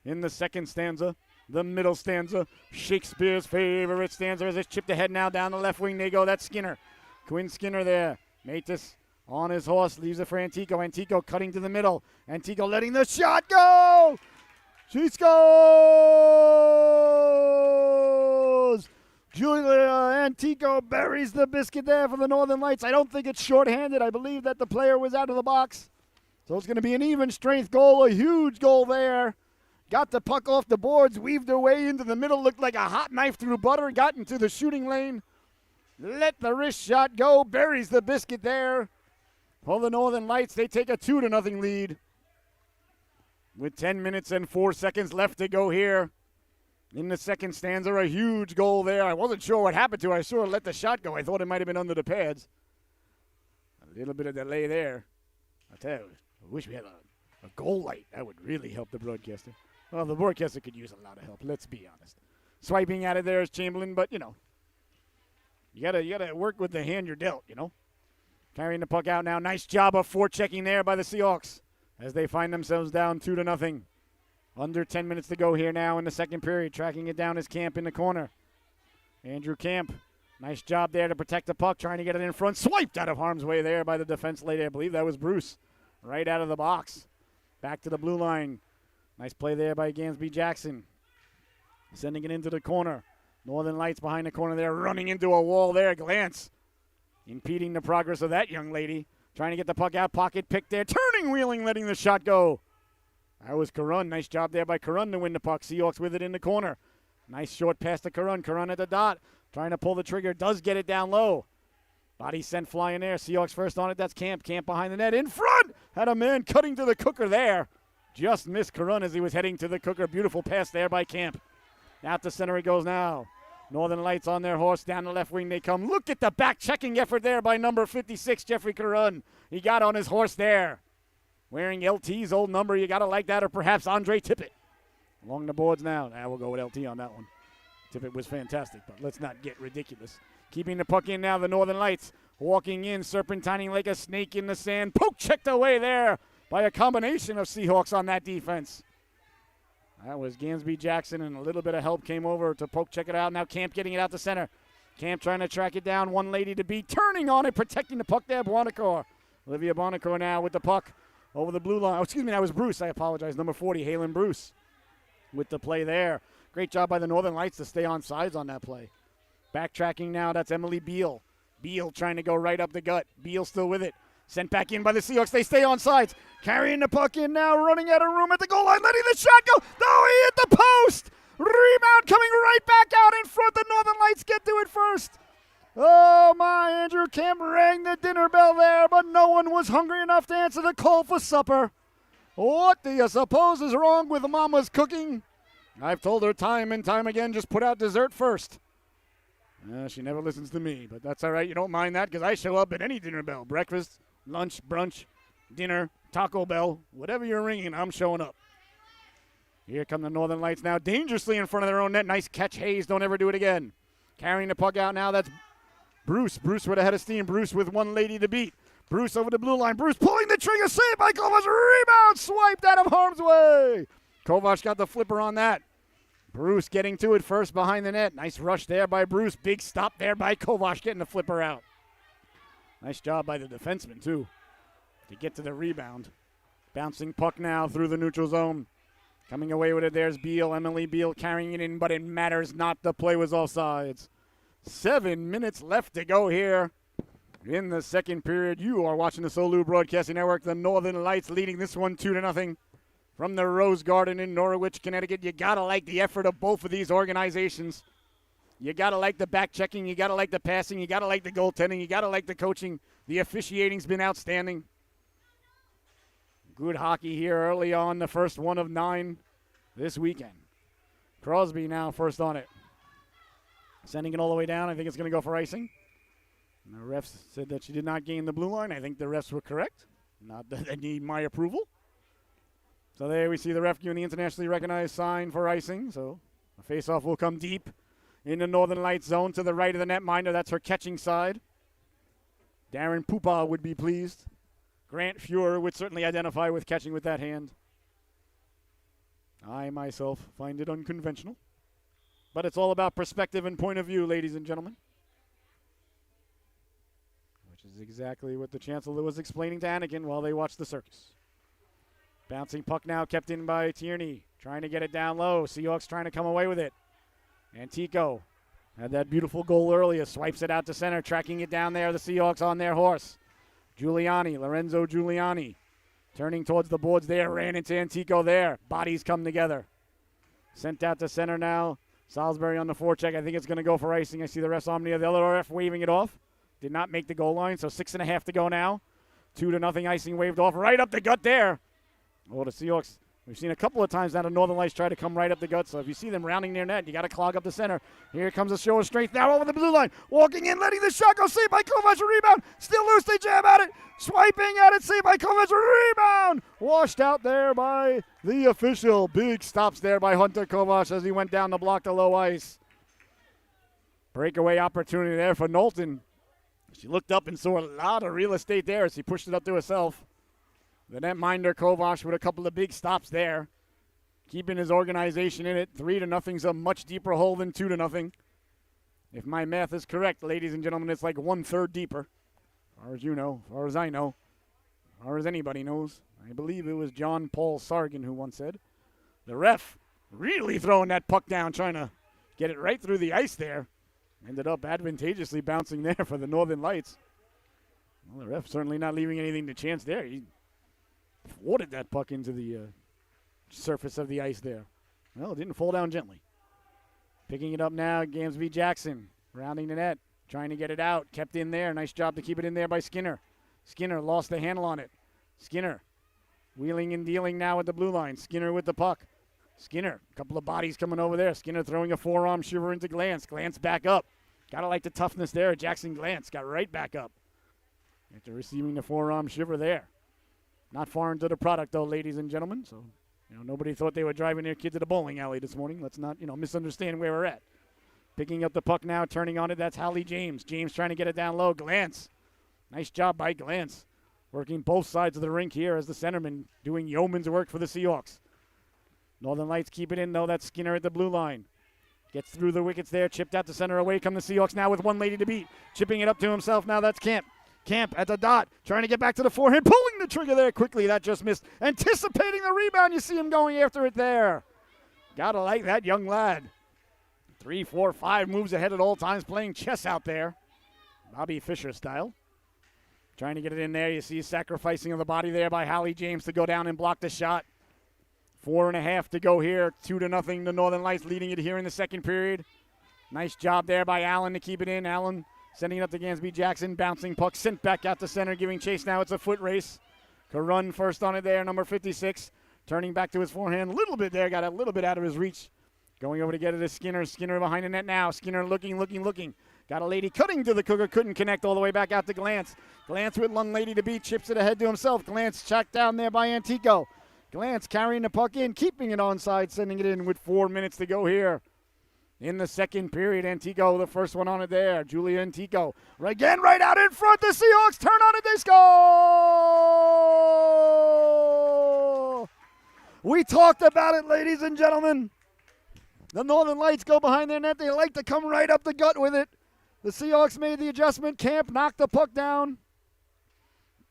Speaker 1: in the second stanza. The middle stanza, Shakespeare's favorite stanza, as it's chipped ahead now down the left wing. They go. That's Skinner. Quinn Skinner there. Matus on his horse, leaves it for Antico. Antico cutting to the middle. Antico letting the shot go. She scores! Julia Antico buries the biscuit there for the Northern Lights. I don't think it's shorthanded. I believe that the player was out of the box. So it's going to be an even strength goal, a huge goal there. Got the puck off the boards, weaved her way into the middle, looked like a hot knife through butter, got into the shooting lane. Let the wrist shot go, buries the biscuit there. For the Northern Lights, they take a 2-0 lead. With 10 minutes and 4 seconds left to go here in the second stanza, a huge goal there. I wasn't sure what happened to it. I sure let the shot go. I thought it might have been under the pads. A little bit of delay there. I tell you, I wish we had a goal light. That would really help the broadcaster. Well, the broadcaster could use a lot of help, let's be honest. Swiping at it there is Chamberlain, but, you know, you gotta work with the hand you're dealt, you know. Carrying the puck out now. Nice job of forechecking there by the Seahawks as they find themselves down 2-0. Under 10 minutes to go here now in the second period. Tracking it down is Camp in the corner. Andrew Camp. Nice job there to protect the puck. Trying to get it in front. Swiped out of harm's way there by the defense lady. I believe that was Bruce. Right out of the box. Back to the blue line. Nice play there by Gansby Jackson. Sending it into the corner. Northern Lights behind the corner there. Running into a wall there. Glance. Impeding the progress of that young lady. Trying to get the puck out. Pocket pick there. Turning, wheeling, letting the shot go. That was Karun. Nice job there by Karun to win the puck. Seahawks with it in the corner. Nice short pass to Karun. Karun at the dot. Trying to pull the trigger. Does get it down low. Body sent flying there. Seahawks first on it. That's Camp. Camp behind the net. In front. Had a man cutting to the cooker there. Just missed Karun as he was heading to the cooker. Beautiful pass there by Camp. Out the center it goes now. Northern Lights on their horse. Down the left wing they come. Look at the back-checking effort there by number 56, Jeffrey Karun. He got on his horse there. Wearing LT's old number. You got to like that, or perhaps Andre Tippett. Along the boards now. Now we'll go with LT on that one. Tippett was fantastic, but let's not get ridiculous. Keeping the puck in now, the Northern Lights. Walking in, serpentining like a snake in the sand. Poke checked away there by a combination of Seahawks on that defense. That was Gansby Jackson, and a little bit of help came over to poke check it out. Now Camp getting it out to center. Camp trying to track it down. One lady to beat. Turning on it, protecting the puck there. Buonacore. Olivia Buonacore now with the puck over the blue line. Oh, excuse me, that was Bruce. I apologize. Number 40, Halen Bruce with the play there. Great job by the Northern Lights to stay on sides on that play. Backtracking now, that's Emily Beal. Beal trying to go right up the gut. Beal still with it. Sent back in by the Seahawks. They stay on sides. Carrying the puck in now, running out of room at the goal line, letting the shot go. No, he hit the post. Rebound coming right back out in front. The Northern Lights get to it first. Oh, my, Andrew Camp rang the dinner bell there, but no one was hungry enough to answer the call for supper. What do you suppose is wrong with Mama's cooking? I've told her time and time again, just put out dessert first. She never listens to me, but that's all right. You don't mind that because I show up at any dinner bell. Breakfast, lunch, brunch, dinner, Taco Bell, whatever you're ringing, I'm showing up. Here come the Northern Lights now, dangerously in front of their own net. Nice catch, Hayes. Don't ever do it again. Carrying the puck out now, that's Bruce. Bruce with a head of steam. Bruce with one lady to beat. Bruce over the blue line. Bruce pulling the trigger. Saved by Kovac. Rebound swiped out of harm's way. Kovac got the flipper on that. Bruce getting to it first behind the net. Nice rush there by Bruce. Big stop there by Kovac getting the flipper out. Nice job by the defenseman, too, to get to the rebound. Bouncing puck now through the neutral zone. Coming away with it, there's Beal. Emily Beal carrying it in, but it matters not. The play was offsides. 7 minutes left to go here in the second period. You are watching the SOLU Broadcasting Network. The Northern Lights leading this one 2-0 from the Rose Garden in Norwich, Connecticut. You got to like the effort of both of these organizations. You got to like the back checking. You got to like the passing. You got to like the goaltending. You got to like the coaching. The officiating's been outstanding. Good hockey here early on, the first one of 9 this weekend. Crosby now first on it. Sending it all the way down. I think it's going to go for icing. And the refs said that she did not gain the blue line. I think the refs were correct. Not that they need my approval. So there we see the ref giving the internationally recognized sign for icing. So the face-off will come deep in the Northern Lights zone to the right of the netminder. That's her catching side. Darren Pupa would be pleased. Grant Fuhrer would certainly identify with catching with that hand. I myself find it unconventional. But it's all about perspective and point of view, ladies and gentlemen. Which is exactly what the Chancellor was explaining to Anakin while they watched the circus. Bouncing puck now kept in by Tierney. Trying to get it down low. Seahawks trying to come away with it. Antico had that beautiful goal earlier. Swipes it out to center. Tracking it down there. The Seahawks on their horse. Lorenzo Giuliani. Turning towards the boards there. Ran into Antico there. Bodies come together. Sent out to center now. Salisbury on the forecheck. I think it's going to go for icing. I see the refs on the other ref waving it off. Did not make the goal line, so 6.5 to go now. 2-0 icing waved off right up the gut there. Oh, the Seahawks, we've seen a couple of times now the Northern Lights try to come right up the gut, so if you see them rounding their net, you got to clog up the center. Here comes a show of strength now over the blue line. Walking in, letting the shot go. Saved by Kovac. Rebound. Still loose. They jam at it. Swiping at it. Saved by Kovac. Rebound. Washed out there by the official. Big stops there by Hunter Kovac as he went down the block to low ice. Breakaway opportunity there for Knowlton. She looked up and saw a lot of real estate there as she pushed it up to herself. The netminder Kovac with a couple of big stops there. Keeping his organization in it. 3-0's a much deeper hole than 2-0. If my math is correct, ladies and gentlemen, it's like 1/3 deeper. As far as you know, as far as I know, as far as anybody knows. I believe it was John Paul Sargent who once said. The ref really throwing that puck down, trying to get it right through the ice there. Ended up advantageously bouncing there for the Northern Lights. Well, the ref certainly not leaving anything to chance there. He thwarted that puck into the surface of the ice there. Well, it didn't fall down gently. Picking it up now, Gamsby Jackson, rounding the net, trying to get it out. Kept in there. Nice job to keep it in there by Skinner. Skinner lost the handle on it. Skinner wheeling and dealing now with the blue line. Skinner with the puck. Skinner, a couple of bodies coming over there. Skinner throwing a forearm shiver into Glance. Glance back up. Gotta like the toughness there. Jackson Glance got right back up after receiving the forearm shiver there. Not foreign to the product, though, ladies and gentlemen. So, nobody thought they were driving their kid to the bowling alley this morning. Let's not, misunderstand where we're at. Picking up the puck now, turning on it. That's Hallie James. James trying to get it down low. Glance. Nice job by Glance. Working both sides of the rink here as the centerman doing yeoman's work for the Seahawks. Northern Lights keep it in, though. That's Skinner at the blue line. Gets through the wickets there, chipped out to center. Away come the Seahawks now with one lady to beat. Chipping it up to himself now, that's Camp. Camp at the dot, trying to get back to the forehand, pulling the trigger there quickly. That just missed. Anticipating the rebound, you see him going after it there. Gotta like that young lad. 3, 4, 5 moves ahead at all times, playing chess out there. Bobby Fischer style. Trying to get it in there. You see sacrificing of the body there by Hallie James to go down and block the shot. 4.5 to go here. 2-0. The Northern Lights leading it here in the second period. Nice job there by Allen to keep it in. Allen sending it up to Gansby Jackson. Bouncing puck sent back out to center, giving chase now. It's a foot race. Karun first on it there, number 56. Turning back to his forehand a little bit there. Got a little bit out of his reach. Going over to get it to Skinner. Skinner behind the net now. Skinner looking. Got a lady cutting to the Cougar. Couldn't connect all the way back out to Glance. Glance with one lady to beat. Chips it ahead to himself. Glance checked down there by Antico. Glance carrying the puck in. Keeping it onside. Sending it in with 4 minutes to go here. In the second period, Antico, the first one on it there. Julia Antico. Again, right out in front. The Seahawks turn on it. They score! We talked about it, ladies and gentlemen. The Northern Lights go behind their net. They like to come right up the gut with it. The Seahawks made the adjustment. Camp knocked the puck down.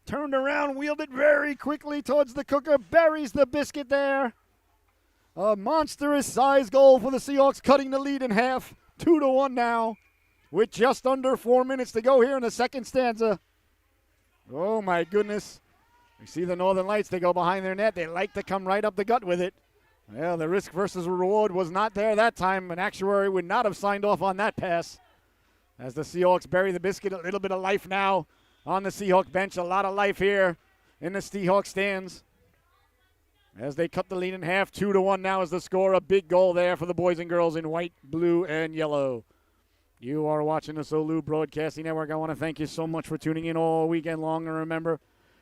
Speaker 1: Turned around, wheeled it very quickly towards the Cougar. Buries the biscuit there. A monstrous size goal for the Seahawks, cutting the lead in half. 2-1 now, with just under 4 minutes to go here in the second stanza. Oh, my goodness. We see the Northern Lights. They go behind their net. They like to come right up the gut with it. Well, the risk versus reward was not there that time. An actuary would not have signed off on that pass. As the Seahawks bury the biscuit, a little bit of life now on the Seahawk bench. A lot of life here in the Seahawk stands. As they cut the lead in half, 2-1 now is the score. A big goal there for the boys and girls in white, blue, and yellow. You are watching the Solu Broadcasting Network. I want to thank you so much for tuning in all weekend long. And remember,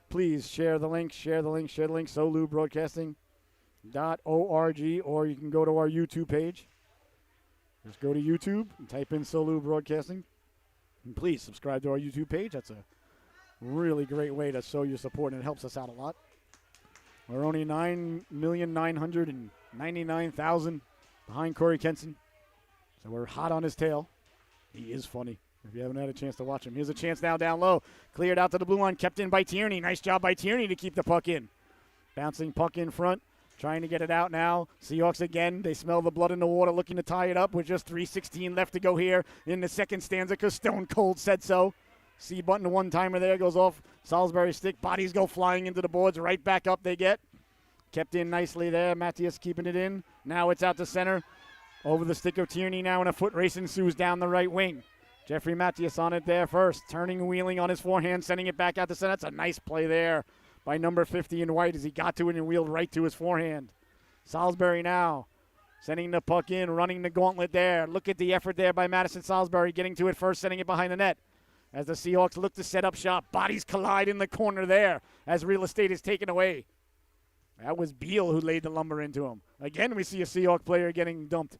Speaker 1: please share the link, solubroadcasting.org, or you can go to our YouTube page. Just go to YouTube and type in Solu Broadcasting. And please subscribe to our YouTube page. That's a really great way to show your support, and it helps us out a lot. We're only 9,999,000 behind Corey Kenson. So we're hot on his tail. He is funny. If you haven't had a chance to watch him. Here's a chance now down low. Cleared out to the blue line. Kept in by Tierney. Nice job by Tierney to keep the puck in. Bouncing puck in front. Trying to get it out now. Seahawks again. They smell the blood in the water, looking to tie it up with just 3:16 left to go here in the second stanza because Stone Cold said so. C button one-timer there goes off Salisbury's stick. Bodies go flying into the boards. Right back up they get. Kept in nicely there. Matthias keeping it in. Now it's out to center. Over the stick of Tierney now, and a foot race ensues down the right wing. Jeffrey Matthias on it there first. Turning and wheeling on his forehand, sending it back out to center. That's a nice play there by number 50 in white as he got to it and wheeled right to his forehand. Salisbury now sending the puck in, running the gauntlet there. Look at the effort there by Madison Salisbury, getting to it first, sending it behind the net. As the Seahawks look to set up shop, bodies collide in the corner there as real estate is taken away. That was Beal who laid the lumber into him. Again, we see a Seahawk player getting dumped.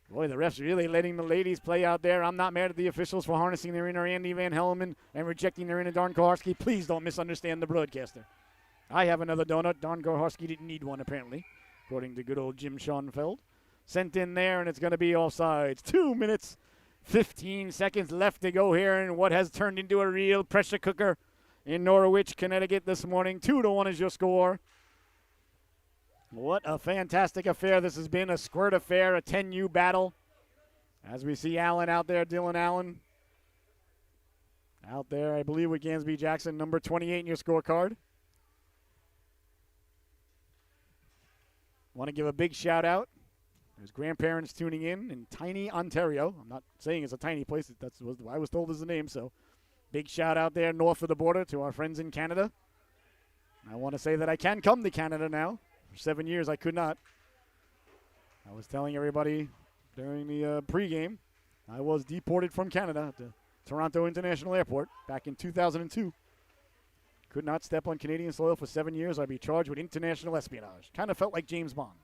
Speaker 1: Boy, the refs really letting the ladies play out there. I'm not mad at the officials for harnessing their inner Andy Van Helleman and rejecting their inner Don Koharski. Please don't misunderstand the broadcaster. I have another donut. Don Koharski didn't need one, apparently, according to good old Jim Schoenfeld. Sent in there, and it's going to be offsides. 2 minutes, 15 seconds left to go here in what has turned into a real pressure cooker in Norwich, Connecticut this morning. 2-1 is your score. What a fantastic affair this has been, a squirt affair, a 10U battle. As we see Allen out there, Dylan Allen. Out there, I believe, with Gansby Jackson, number 28 in your scorecard. Want to give a big shout out. There's grandparents tuning in tiny Ontario. I'm not saying it's a tiny place. That's what I was told is the name. So big shout out there north of the border to our friends in Canada. I want to say that I can come to Canada now. For 7 years, I could not. I was telling everybody during the pregame, I was deported from Canada to Toronto International Airport back in 2002. Could not step on Canadian soil for 7 years. I'd be charged with international espionage. Kind of felt like James Bond.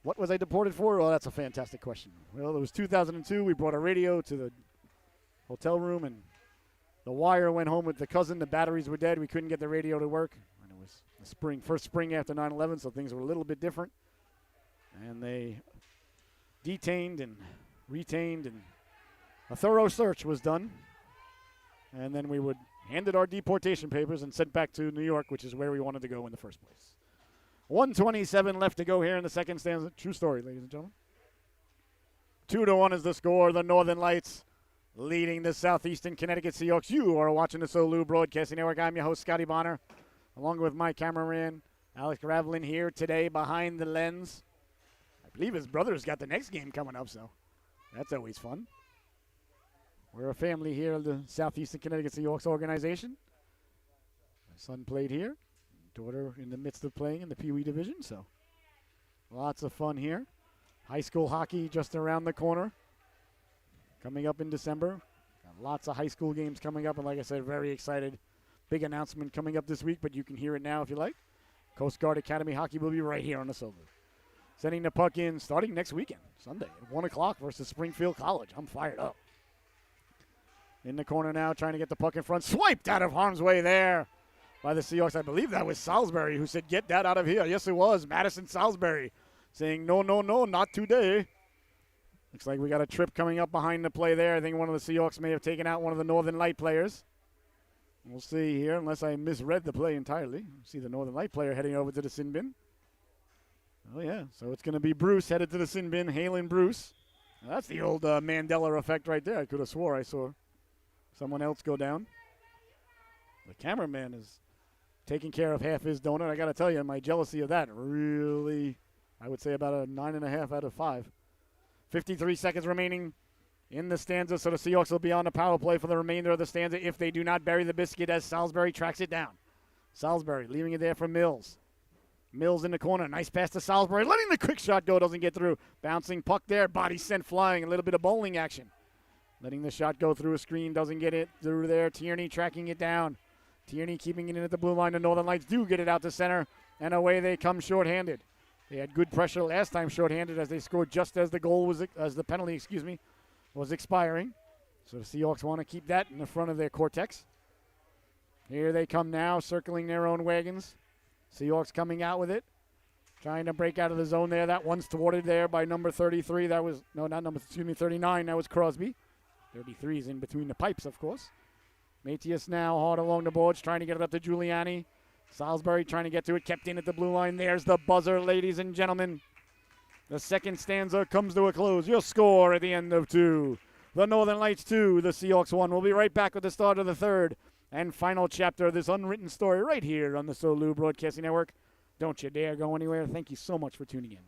Speaker 1: What was I deported for? Well, that's a fantastic question. Well, it was 2002. We brought a radio to the hotel room, and the wire went home with the cousin. The batteries were dead. We couldn't get the radio to work. And it was the first spring after 9/11, so things were a little bit different. And they detained and retained, and a thorough search was done. And then we would handed our deportation papers and sent back to New York, which is where we wanted to go in the first place. 1:27 left to go here in the second stanza. True story, ladies and gentlemen. 2-1 is the score. The Northern Lights leading the Southeastern Connecticut Seahawks. You are watching the SOLU Broadcasting Network. I'm your host, Scotty Bonner, along with my cameraman, Alex Gravlin, here today behind the lens. I believe his brother's got the next game coming up, so that's always fun. We're a family here of the Southeastern Connecticut Seahawks organization. My son played here. Daughter in the midst of playing in the Pee Wee division, so lots of fun here. High school hockey just around the corner. Coming up in December. Got lots of high school games coming up, and like I said, very excited. Big announcement coming up this week, but you can hear it now if you like. Coast Guard Academy Hockey will be right here on the SOLU. Sending the puck in starting next weekend, Sunday, at 1 o'clock versus Springfield College. I'm fired up. In the corner now, trying to get the puck in front. Swiped out of harm's way there by the Seahawks. I believe that was Salisbury who said, "Get that out of here." Yes, it was. Madison Salisbury saying, "No, no, no, not today." Looks like we got a trip coming up behind the play there. I think one of the Seahawks may have taken out one of the Northern Light players. We'll see here, unless I misread the play entirely. See the Northern Light player heading over to the sin bin. Oh, yeah. So it's going to be Bruce headed to the sin bin. Halen Bruce. Now, that's the old Mandela effect right there. I could have swore I saw someone else go down. The cameraman is taking care of half his donut. I got to tell you, my jealousy of that really, I would say about a 9.5 out of 5. 53 seconds remaining in the stanza, so the Seahawks will be on the power play for the remainder of the stanza if they do not bury the biscuit as Salisbury tracks it down. Salisbury leaving it there for Mills. Mills in the corner. Nice pass to Salisbury. Letting the quick shot go. Doesn't get through. Bouncing puck there. Body sent flying. A little bit of bowling action. Letting the shot go through a screen. Doesn't get it through there. Tierney tracking it down. Tierney keeping it in at the blue line. The Northern Lights do get it out to center. And away they come shorthanded. They had good pressure last time shorthanded as they scored just as the penalty, was expiring. So the Seahawks want to keep that in the front of their cortex. Here they come now, circling their own wagons. Seahawks coming out with it. Trying to break out of the zone there. That one's thwarted there by number 33. That was, no, not number, 39. That was Crosby. 33 is in between the pipes, of course. Matias now hard along the boards, trying to get it up to Giuliani. Salisbury trying to get to it, kept in at the blue line. There's the buzzer, ladies and gentlemen. The second stanza comes to a close. Your score at the end of 2. The Northern Lights 2, the Seahawks 1. We'll be right back with the start of the third and final chapter of this unwritten story right here on the SOLU Broadcasting Network. Don't you dare go anywhere. Thank you so much for tuning in.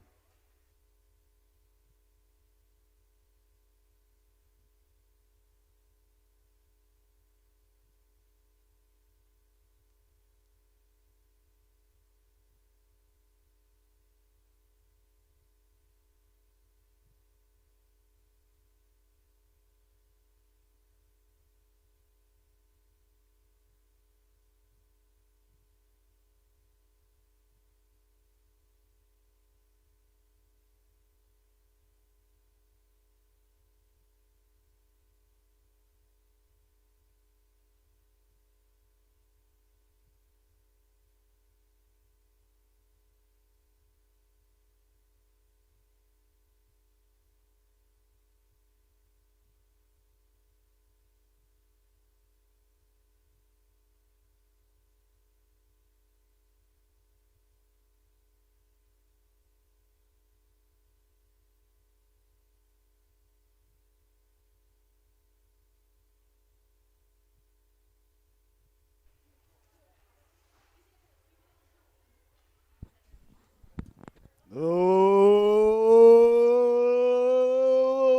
Speaker 1: Oh,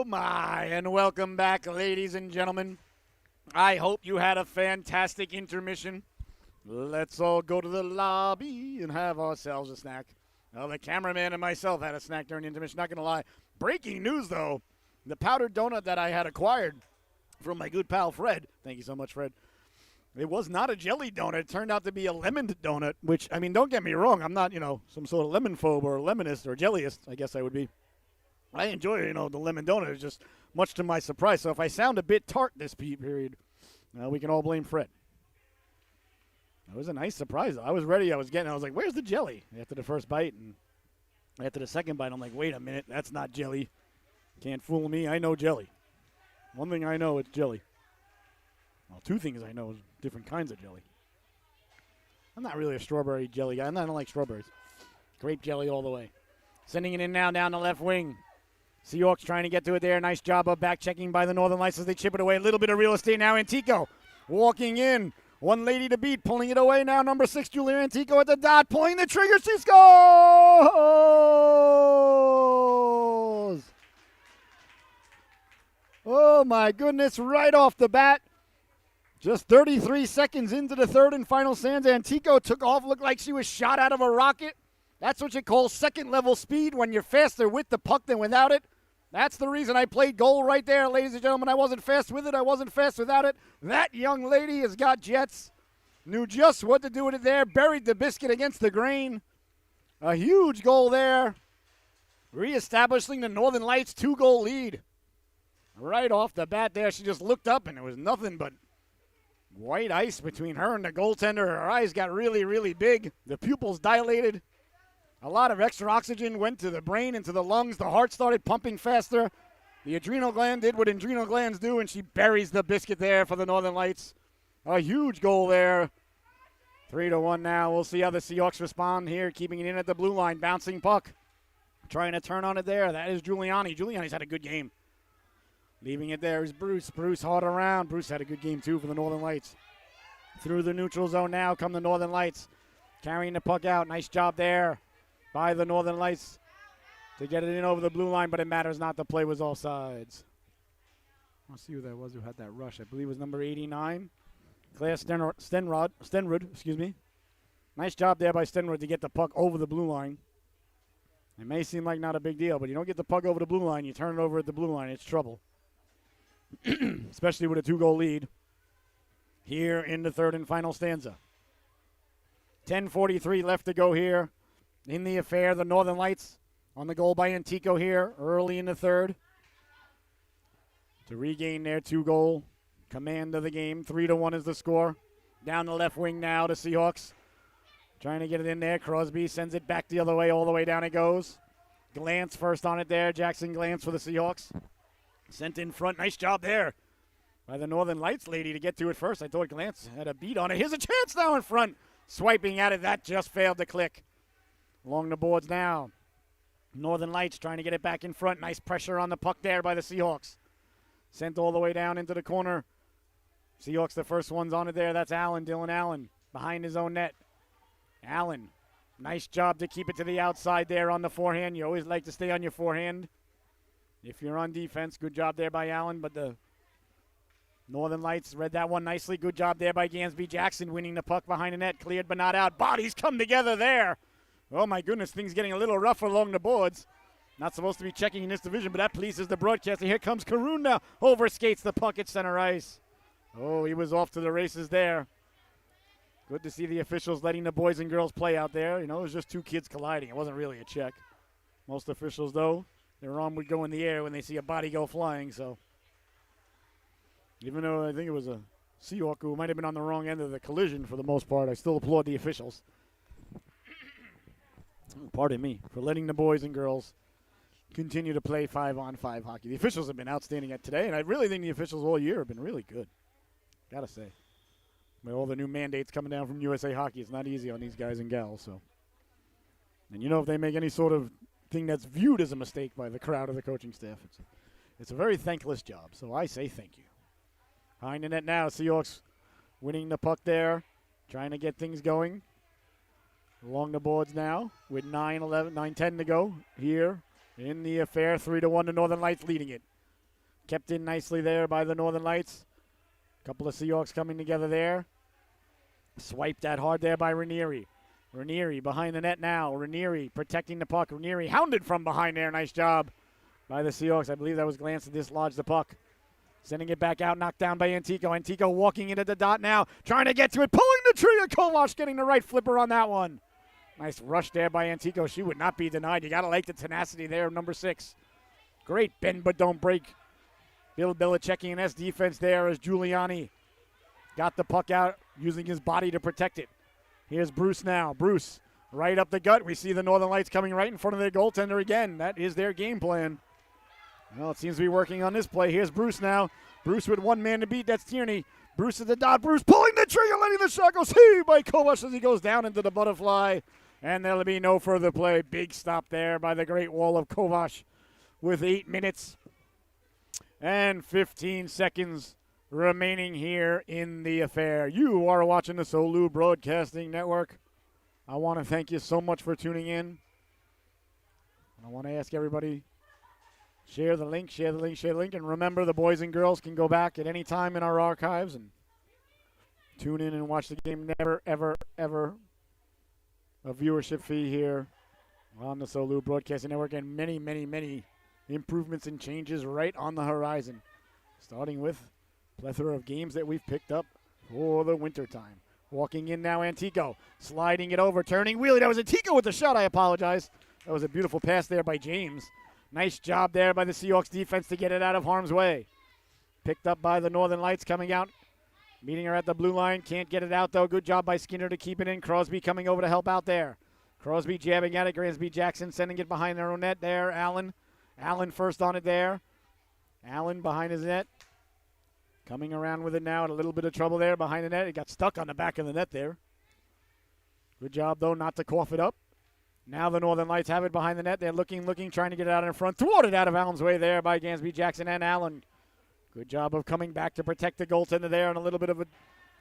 Speaker 1: my. And welcome back, ladies and gentlemen. I hope you had a fantastic intermission. Let's all go to the lobby and have ourselves a snack. Well, the cameraman and myself had a snack during the intermission, not going to lie. Breaking news, though. The powdered donut that I had acquired from my good pal Fred. Thank you so much, Fred. It was not a jelly donut. It turned out to be a lemon donut, which, I mean, don't get me wrong. I'm not, some sort of lemon phobe or lemonist or jellyist, I guess I would be. I enjoy, the lemon donut. It's just much to my surprise. So if I sound a bit tart this period, we can all blame Fred. It was a nice surprise. I was ready. I was like, where's the jelly? After the first bite. And after the second bite, I'm like, wait a minute. That's not jelly. Can't fool me. I know jelly. One thing I know, it's jelly. Well, two things I know is different kinds of jelly. I'm not really a strawberry jelly guy. I don't like strawberries. Grape jelly all the way. Sending it in now down the left wing. Seahawks trying to get to it there. Nice job of back checking by the Northern Lights as they chip it away. A little bit of real estate now. Antico walking in. One lady to beat. Pulling it away now. Number 6, Julia Antico at the dot. Pulling the trigger. She scores! Oh, my goodness. Right off the bat. Just 33 seconds into the third and final stands. Antico took off. Looked like she was shot out of a rocket. That's what you call second-level speed when you're faster with the puck than without it. That's the reason I played goal right there, ladies and gentlemen. I wasn't fast with it. I wasn't fast without it. That young lady has got jets. Knew just what to do with it there. Buried the biscuit against the grain. A huge goal there. Reestablishing the Northern Lights 2-goal lead. Right off the bat there, she just looked up, and there was nothing but white ice between her and the goaltender. Her eyes got really, really big. The pupils dilated. A lot of extra oxygen went to the brain and to the lungs. The heart started pumping faster. The adrenal gland did what adrenal glands do, and she buries the biscuit there for the Northern Lights. A huge goal there. 3-1 now. We'll see how the Seahawks respond here, keeping it in at the blue line. Bouncing puck. Trying to turn on it there. That is Giuliani. Giuliani's had a good game. Leaving it there is Bruce. Bruce hard around. Bruce had a good game, too, for the Northern Lights. Through the neutral zone now come the Northern Lights. Carrying the puck out. Nice job there by the Northern Lights to get it in over the blue line, but it matters not. The play was all sides. Let's see who that was who had that rush. I believe it was number 89. Claire Stenrud, excuse me. Nice job there by Stenrud to get the puck over the blue line. It may seem like not a big deal, but you don't get the puck over the blue line, you turn it over at the blue line, it's trouble. Especially with a 2-goal lead here in the third and final stanza. 10:43 left to go here in the affair. The Northern Lights on the goal by Antico here early in the third to regain their 2-goal command of the game. 3-1 is the score. Down the left wing now to Seahawks. Trying to get it in there. Crosby sends it back the other way. All the way down it goes. Glance first on it there. Jackson Glance for the Seahawks. Sent in front. Nice job there by the Northern Lights lady to get to it first. I thought Glance had a beat on it. Here's a chance now in front. Swiping at it. That just failed to click. Along the boards now. Northern Lights trying to get it back in front. Nice pressure on the puck there by the Seahawks. Sent all the way down into the corner. Seahawks, the first one's on it there. That's Allen, Dylan Allen, behind his own net. Allen, nice job to keep it to the outside there on the forehand. You always like to stay on your forehand if you're on defense. Good job there by Allen, but the Northern Lights read that one nicely. Good job there by Gansby Jackson, winning the puck behind the net. Cleared but not out. Bodies come together there. Oh, my goodness, things getting a little rougher along the boards. Not supposed to be checking in this division, but that pleases the broadcaster. Here comes Karoon now. Overskates the puck at center ice. Oh, he was off to the races there. Good to see the officials letting the boys and girls play out there. You know, it was just two kids colliding. It wasn't really a check. Most officials, though, their arm would go in the air when they see a body go flying. So, even though I think it was a Seahawk who might have been on the wrong end of the collision for the most part, I still applaud the officials. Pardon me for letting the boys and girls continue to play 5-on-5 hockey. The officials have been outstanding at today, and I really think the officials all year have been really good. Gotta say. With all the new mandates coming down from USA Hockey, it's not easy on these guys and gals. So, and you know, if they make any sort of thing that's viewed as a mistake by the crowd or the coaching staff, it's a very thankless job. So I say thank you. Behind the net now, Seahawks winning the puck there, trying to get things going. Along the boards now with 9:10 to go here in the affair. 3-1, the Northern Lights leading it. Kept in nicely there by the Northern Lights. Couple of Seahawks coming together there. Swiped that hard there by Ranieri. Ranieri behind the net now. Ranieri protecting the puck. Ranieri hounded from behind there. Nice job by the Seahawks. I believe that was Glance to dislodge the puck. Sending it back out, knocked down by Antico. Antico walking into the dot now, trying to get to it, pulling the trigger. Kolosh getting the right flipper on that one. Nice rush there by Antico. She would not be denied. You got to like the tenacity there, number 6. Great bend but don't break. Bill Belichick in S defense there as Giuliani got the puck out, using his body to protect it. Here's Bruce now. Bruce right up the gut. We see the Northern Lights coming right in front of their goaltender again. That is their game plan. Well, it seems to be working on this play. Here's Bruce now. Bruce with one man to beat. That's Tierney. Bruce at the dot. Bruce pulling the trigger, letting the shot go. See by Kovash as he goes down into the butterfly. And there'll be no further play. Big stop there by the Great Wall of Kovash with 8 minutes and 15 seconds remaining here in the affair. You are watching the SOLU Broadcasting Network. I want to thank you so much for tuning in. I want to ask everybody, share the link, share the link, share the link. And remember, the boys and girls can go back at any time in our archives and tune in and watch the game. Never, ever, ever a viewership fee here on the SOLU Broadcasting Network. And many, many, many improvements and changes right on the horizon. Starting with a plethora of games that we've picked up for the wintertime. Walking in now, Antico. Sliding it over, turning, wheelie. That was Antico with the shot. I apologize. That was a beautiful pass there by James. Nice job there by the Seahawks defense to get it out of harm's way. Picked up by the Northern Lights coming out. Meeting her at the blue line. Can't get it out, though. Good job by Skinner to keep it in. Crosby coming over to help out there. Crosby jabbing at it. Gransby Jackson sending it behind their own net there. Allen first on it there. Allen behind his net. Coming around with it now. In a little bit of trouble there behind the net. It got stuck on the back of the net there. Good job, though, not to cough it up. Now the Northern Lights have it behind the net. They're looking, trying to get it out in front. Thwarted out of Allen's way there by Gansby Jackson and Allen. Good job of coming back to protect the goaltender there, and a little bit of a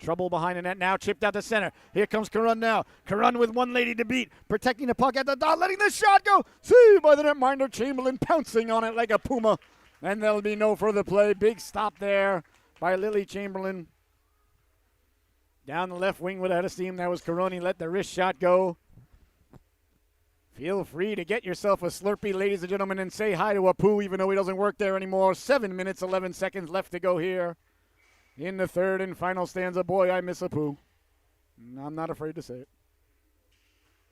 Speaker 1: trouble behind the net. Now chipped out the center. Here comes Karun now. Karun with one lady to beat. Protecting the puck at the dot, letting the shot go. See by the netminder Chamberlain pouncing on it like a puma. And there'll be no further play. Big stop there by Lily Chamberlain. Down the left wing without a steam. That was Karun. He let the wrist shot go. Feel free to get yourself a Slurpee, ladies and gentlemen, and say hi to Apu, even though he doesn't work there anymore. 7 minutes, 11 seconds left to go here in the third and final stanza. Boy, I miss Apu. I'm not afraid to say it.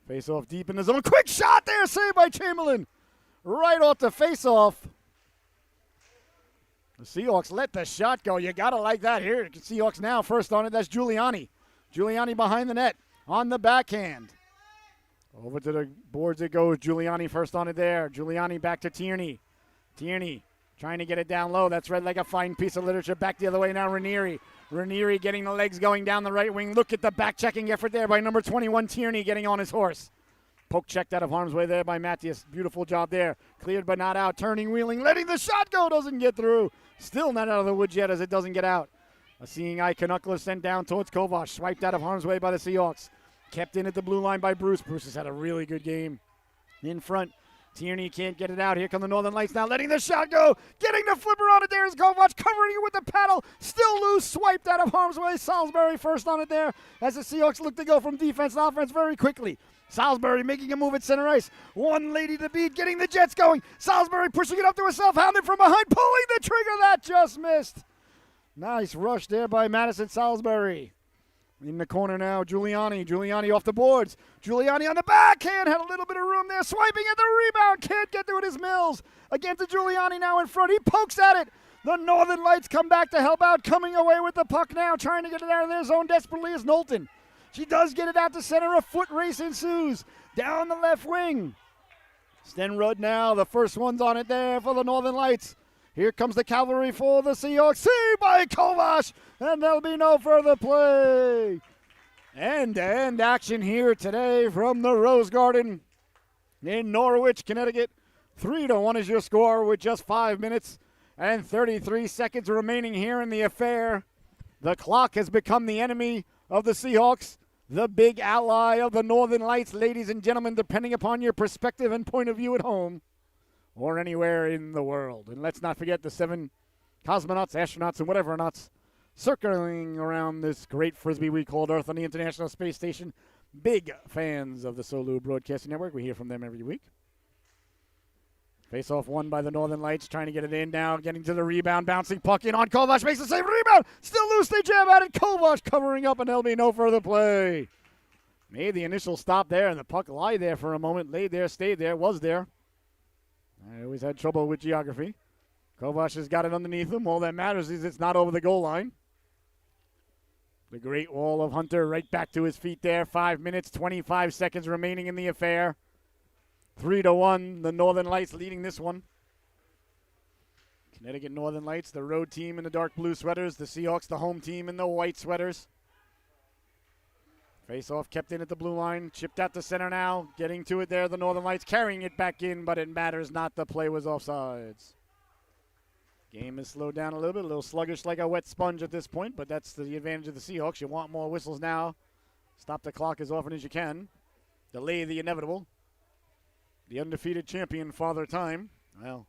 Speaker 1: Face off deep in the zone. Quick shot there, saved by Chamberlain. Right off the face off. The Seahawks let the shot go. You got to like that here. Seahawks now first on it. That's Giuliani. Giuliani behind the net on the backhand. Over to the boards it goes. Giuliani first on it there. Giuliani back to Tierney. Tierney trying to get it down low. That's read like a fine piece of literature. Back the other way now, Ranieri. Ranieri getting the legs going down the right wing. Look at the back-checking effort there by number 21, Tierney, getting on his horse. Poke checked out of harm's way there by Matthias. Beautiful job there. Cleared but not out. Turning, wheeling, letting the shot go. Doesn't get through. Still not out of the woods yet as it doesn't get out. A seeing eye Canuckler sent down towards Kovash. Swiped out of harm's way by the Seahawks. Kept in at the blue line by Bruce. Bruce has had a really good game. In front, Tierney can't get it out. Here come the Northern Lights now, letting the shot go. Getting the flipper on it there is Kovac, covering it with the paddle. Still loose, swiped out of harm's way. Salisbury first on it there as the Seahawks look to go from defense to offense very quickly. Salisbury making a move at center ice. One lady to beat, getting the Jets going. Salisbury pushing it up to herself, hounded from behind, pulling the trigger. That just missed. Nice rush there by Madison Salisbury. In the corner now, Giuliani. Giuliani off the boards. Giuliani on the backhand. Had a little bit of room there. Swiping at the rebound. Can't get to it as Mills. Again to Giuliani now in front. He pokes at it. The Northern Lights come back to help out. Coming away with the puck now. Trying to get it out of their zone desperately is Knowlton. She does get it out to center. A foot race ensues. Down the left wing. Stenrud now. The first one's on it there for the Northern Lights. Here comes the cavalry for the Seahawks. See by Kovash. And there'll be no further play. End-to-end action here today from the Rose Garden in Norwich, Connecticut. 3-1 is your score with just 5 minutes and 33 seconds remaining here in the affair. The clock has become the enemy of the Seahawks, the big ally of the Northern Lights, ladies and gentlemen, depending upon your perspective and point of view at home or anywhere in the world. And let's not forget the 7 cosmonauts, astronauts, and whatever nuts circling around this great Frisbee we called Earth on the International Space Station. Big fans of the SOLU Broadcasting Network. We hear from them every week. Face-off won by the Northern Lights, trying to get it in now, getting to the rebound, bouncing puck in on Kovac, makes the save, rebound, still loose, they jab at it, Kovac covering up, and there'll be no further play. Made the initial stop there, and the puck lie there for a moment, laid there, stayed there, was there. I always had trouble with geography. Kovac has got it underneath him. All that matters is it's not over the goal line. The Great Wall of Hunter right back to his feet there. 5 minutes, 25 seconds remaining in the affair. 3-1, the Northern Lights leading this one. Connecticut Northern Lights, the road team in the dark blue sweaters. The Seahawks, the home team in the white sweaters. Face-off kept in at the blue line. Chipped out to center now. Getting to it there, the Northern Lights carrying it back in, but it matters not. The play was offsides. Game is slowed down a little sluggish like a wet sponge at this point, but that's the advantage of the Seahawks. You want more whistles now. Stop the clock as often as you can. Delay the inevitable. The undefeated champion, Father Time. Well,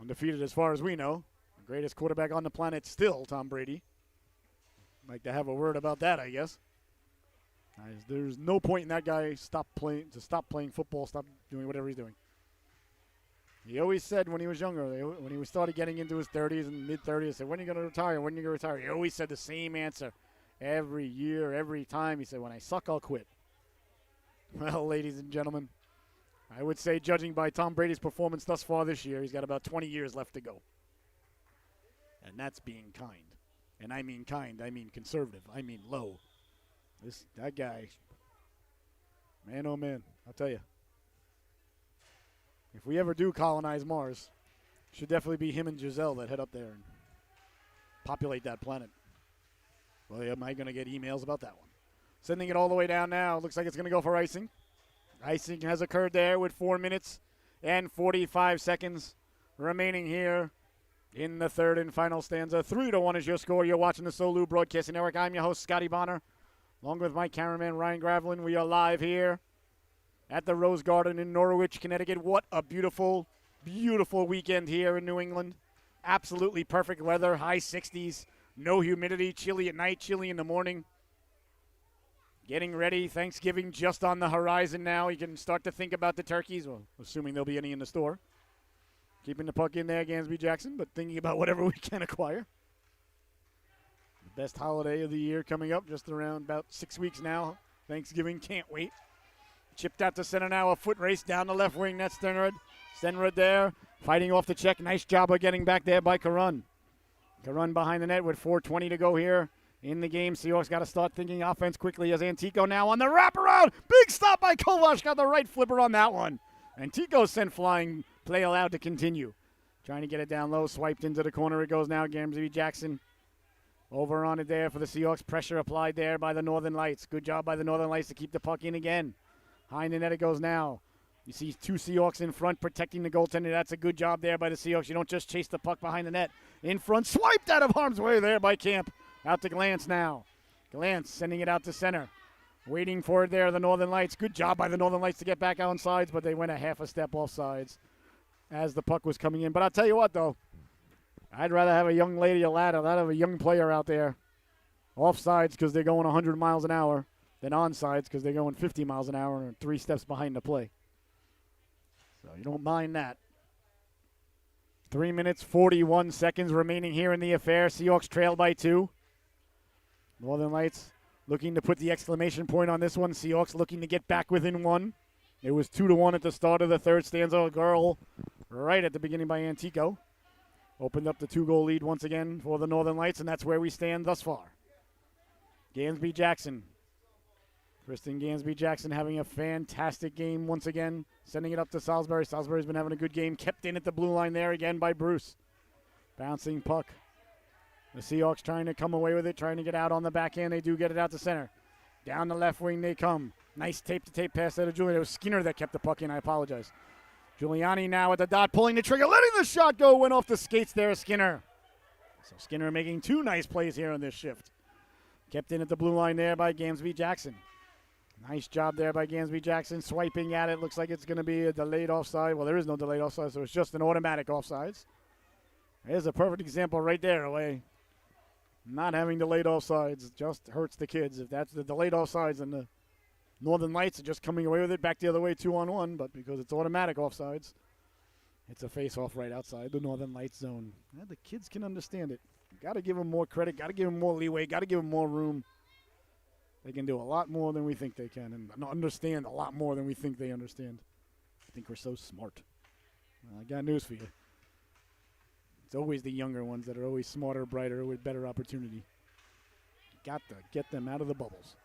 Speaker 1: undefeated as far as we know. The greatest quarterback on the planet still, Tom Brady. Like to have a word about that, I guess. There's no point in that guy stop playing football, stop doing whatever he's doing. He always said when he was younger, when he started getting into his 30s and mid-30s, he said, when are you going to retire? When are you going to retire? He always said the same answer every year, every time. He said, when I suck, I'll quit. Well, ladies and gentlemen, I would say, judging by Tom Brady's performance thus far this year, he's got about 20 years left to go. And that's being kind. And I mean kind, I mean conservative, I mean low. That guy, man, oh man, I'll tell you. If we ever do colonize Mars, it should definitely be him and Giselle that head up there and populate that planet. Well, am I going to get emails about that one? Sending it all the way down now. Looks like it's going to go for icing. Icing has occurred there with 4 minutes and 45 seconds remaining here in the third and final stanza. 3-1 is your score. You're watching the Solu Broadcasting Network. I'm your host, Scotty Bonner, along with my cameraman, Ryan Gravelin. We are live here at the Rose Garden in Norwich, Connecticut. What a beautiful, beautiful weekend here in New England. Absolutely perfect weather, high 60s, no humidity, chilly at night, chilly in the morning. Getting ready, Thanksgiving just on the horizon now. You can start to think about the turkeys, well, assuming there'll be any in the store. Keeping the puck in there, Gansby Jackson, but thinking about whatever we can acquire. The best holiday of the year coming up, just around about 6 weeks now. Thanksgiving, can't wait. Chipped out to center now, a foot race down the left wing. That's Stenrud. Stenrud there, fighting off the check. Nice job of getting back there by Karun. Karun behind the net with 4:20 to go here in the game. Seahawks got to start thinking offense quickly as Antico now on the wraparound. Big stop by Kovac, got the right flipper on that one. Antico sent flying, play allowed to continue. Trying to get it down low, swiped into the corner. It goes now, Gansby Jackson. Over on it there for the Seahawks. Pressure applied there by the Northern Lights. Good job by the Northern Lights to keep the puck in again. Behind the net it goes now. You see two Seahawks in front protecting the goaltender. That's a good job there by the Seahawks. You don't just chase the puck behind the net. In front, swiped out of harm's way there by Camp. Out to Glantz now. Glantz sending it out to center. Waiting for it there, the Northern Lights. Good job by the Northern Lights to get back on sides, but they went a half a step off sides as the puck was coming in. But I'll tell you what, though. I'd rather have a young lady, a lad, I'd have a young player out there off sides because they're going 100 miles an hour than on sides because they're going 50 miles an hour and 3 steps behind the play. So you don't mind that. 3 minutes, 41 seconds remaining here in the affair. Seahawks trailed by 2. Northern Lights looking to put the exclamation point on this one. Seahawks looking to get back within 1. It was 2-1 at the start of the third stanza. A goal right at the beginning by Antico. Opened up the 2-goal lead once again for the Northern Lights, and that's where we stand thus far. Gansby Jackson. Kristen Gansby Jackson having a fantastic game once again. Sending it up to Salisbury. Salisbury's been having a good game. Kept in at the blue line there again by Bruce. Bouncing puck. The Seahawks trying to come away with it, trying to get out on the backhand. They do get it out to center. Down the left wing they come. Nice tape-to-tape pass out of Julian. It was Skinner that kept the puck in. I apologize. Giuliani now at the dot, pulling the trigger, letting the shot go. Went off the skates there, Skinner. So Skinner making 2 nice plays here on this shift. Kept in at the blue line there by Gansby Jackson. Nice job there by Gansby Jackson. Swiping at it. Looks like it's going to be a delayed offside. Well, there is no delayed offside, so it's just an automatic offsides. There's a perfect example right there. Away. Not having delayed offsides just hurts the kids. If that's the delayed offsides, and the Northern Lights are just coming away with it back the other way 2-on-1, but because it's automatic offsides, it's a face-off right outside the Northern Lights zone. Yeah, the kids can understand it. Got to give them more credit. Got to give them more leeway. Got to give them more room. They can do a lot more than we think they can and understand a lot more than we think they understand. I think we're so smart. Well, I got news for you. It's always the younger ones that are always smarter, brighter, with better opportunity. Got to get them out of the bubbles.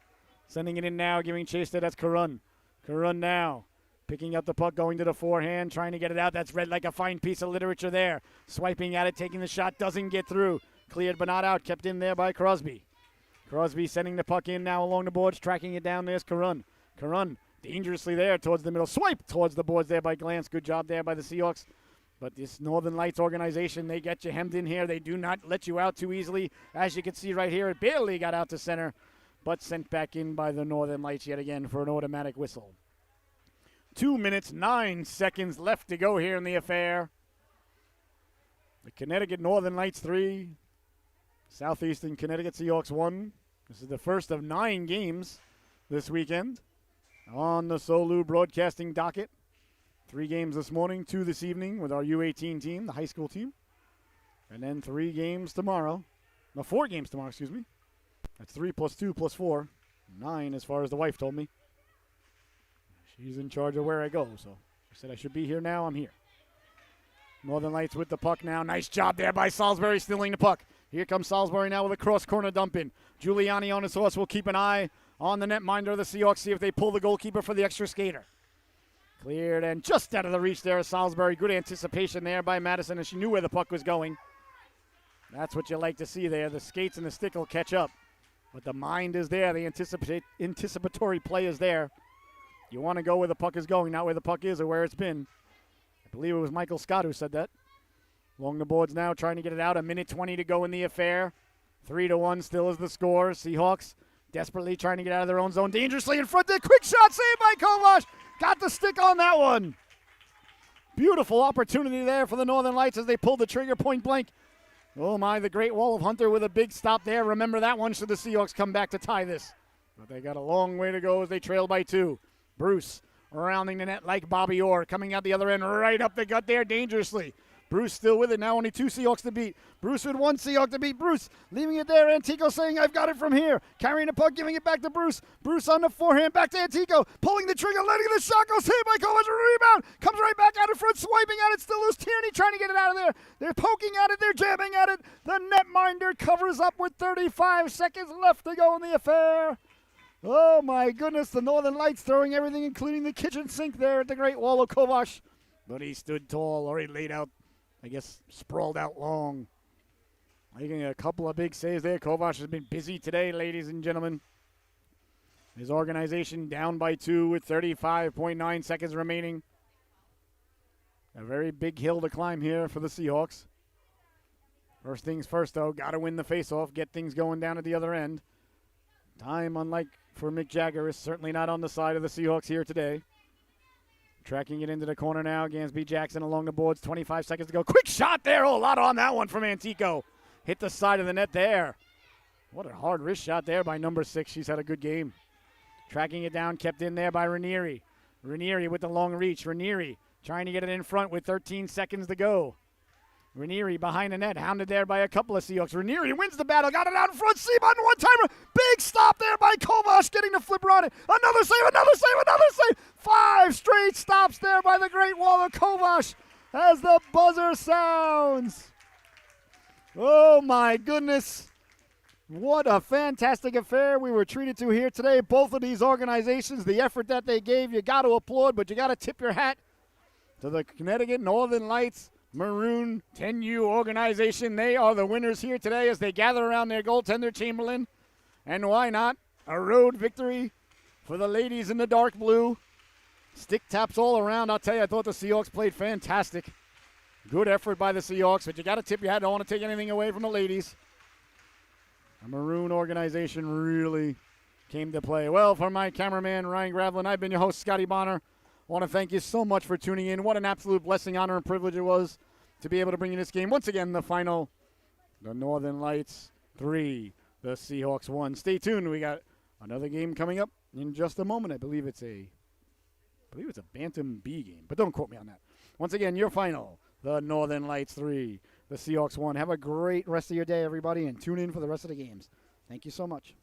Speaker 1: Sending it in now, giving chase there. That's Karun. Karun now. Picking up the puck, going to the forehand, trying to get it out. That's read like a fine piece of literature there. Swiping at it, taking the shot, doesn't get through. Cleared but not out, kept in there by Crosby. Crosby sending the puck in now along the boards, tracking it down. There's Karun. Karun dangerously there towards the middle. Swipe towards the boards there by Glance. Good job there by the Seahawks. But this Northern Lights organization, they get you hemmed in here. They do not let you out too easily. As you can see right here, it barely got out to center, but sent back in by the Northern Lights yet again for an automatic whistle. 2 minutes, 9 seconds left to go here in the affair. The Connecticut Northern Lights 3, Southeastern Connecticut Seahawks 1. This is the first of 9 games this weekend on the SOLU broadcasting docket. 3 games this morning, 2 this evening with our U18 team, the high school team. And then 3 games tomorrow. No, 4 games tomorrow, excuse me. That's 3 plus 2 plus 4. 9 as far as the wife told me. She's in charge of where I go, so she said I should be here now. I'm here. Northern Lights with the puck now. Nice job there by Salisbury stealing the puck. Here comes Salisbury now with a cross-corner dump in. Giuliani on his horse will keep an eye on the netminder of the Seahawks, see if they pull the goalkeeper for the extra skater. Cleared and just out of the reach there of Salisbury. Good anticipation there by Madison, and she knew where the puck was going. That's what you like to see there. The skates and the stick will catch up. But the mind is there. The anticipatory play is there. You want to go where the puck is going, not where the puck is or where it's been. I believe it was Michael Scott who said that. Along the boards now, trying to get it out. 1:20 to go in the affair. 3-1 still is the score. Seahawks desperately trying to get out of their own zone. Dangerously in front there. Quick shot saved by Kovash. Got the stick on that one. Beautiful opportunity there for the Northern Lights as they pulled the trigger point blank. Oh my, the Great Wall of Hunter with a big stop there. Remember that one should the Seahawks come back to tie this. But they got a long way to go as they trail by 2. Bruce rounding the net like Bobby Orr, coming out the other end right up the gut there dangerously. Bruce still with it. Now only 2 Seahawks to beat. Bruce with 1 Seahawk to beat. Bruce leaving it there. Antico saying, I've got it from here. Carrying the puck, giving it back to Bruce. Bruce on the forehand, back to Antico. Pulling the trigger, letting the shot go. Saved by Kovac. Rebound. Comes right back out in front, swiping at it. Still loose. Tierney trying to get it out of there. They're poking at it. They're jamming at it. The netminder covers up with 35 seconds left to go in the affair. Oh, my goodness. The Northern Lights throwing everything, including the kitchen sink there at the Great Wall of Kovac. But he stood tall, or he laid out, I guess, sprawled out long. Making a couple of big saves there. Kovac has been busy today, ladies and gentlemen. His organization down by 2 with 35.9 seconds remaining. A very big hill to climb here for the Seahawks. First things first, though, got to win the faceoff, get things going down at the other end. Time, unlike for Mick Jagger, is certainly not on the side of the Seahawks here today. Tracking it into the corner now. Gansby Jackson along the boards. 25 seconds to go. Quick shot there. Oh, a lot on that one from Antico. Hit the side of the net there. What a hard wrist shot there by number 6. She's had a good game. Tracking it down. Kept in there by Ranieri. Ranieri with the long reach. Ranieri trying to get it in front with 13 seconds to go. Ranieri behind the net. Hounded there by a couple of Seahawks. Ranieri wins the battle. Got it out in front. C-button one-timer. Big stop there by Kovac getting the flipper on it. Another save, another save, another save. 5 straight stops there by the Great Wall of Kovac as the buzzer sounds. Oh, my goodness. What a fantastic affair we were treated to here today. Both of these organizations, the effort that they gave, you got to applaud, but you got to tip your hat to the Connecticut Northern Lights Maroon 10U organization. They are the winners here today as they gather around their goaltender, Chamberlain. And why not? A road victory for the ladies in the dark blue. Stick taps all around. I'll tell you, I thought the Seahawks played fantastic. Good effort by the Seahawks, but you got to tip your hat. Don't want to take anything away from the ladies. The Maroon organization really came to play. Well, for my cameraman, Ryan Gravlin, I've been your host, Scotty Bonner. I want to thank you so much for tuning in. What an absolute blessing, honor, and privilege it was to be able to bring you this game. Once again, the final, the Northern Lights 3, the Seahawks 1. Stay tuned. We got another game coming up in just a moment. I believe it's a Bantam B game, but don't quote me on that. Once again, your final, the Northern Lights 3, the Seahawks 1. Have a great rest of your day, everybody, and tune in for the rest of the games. Thank you so much.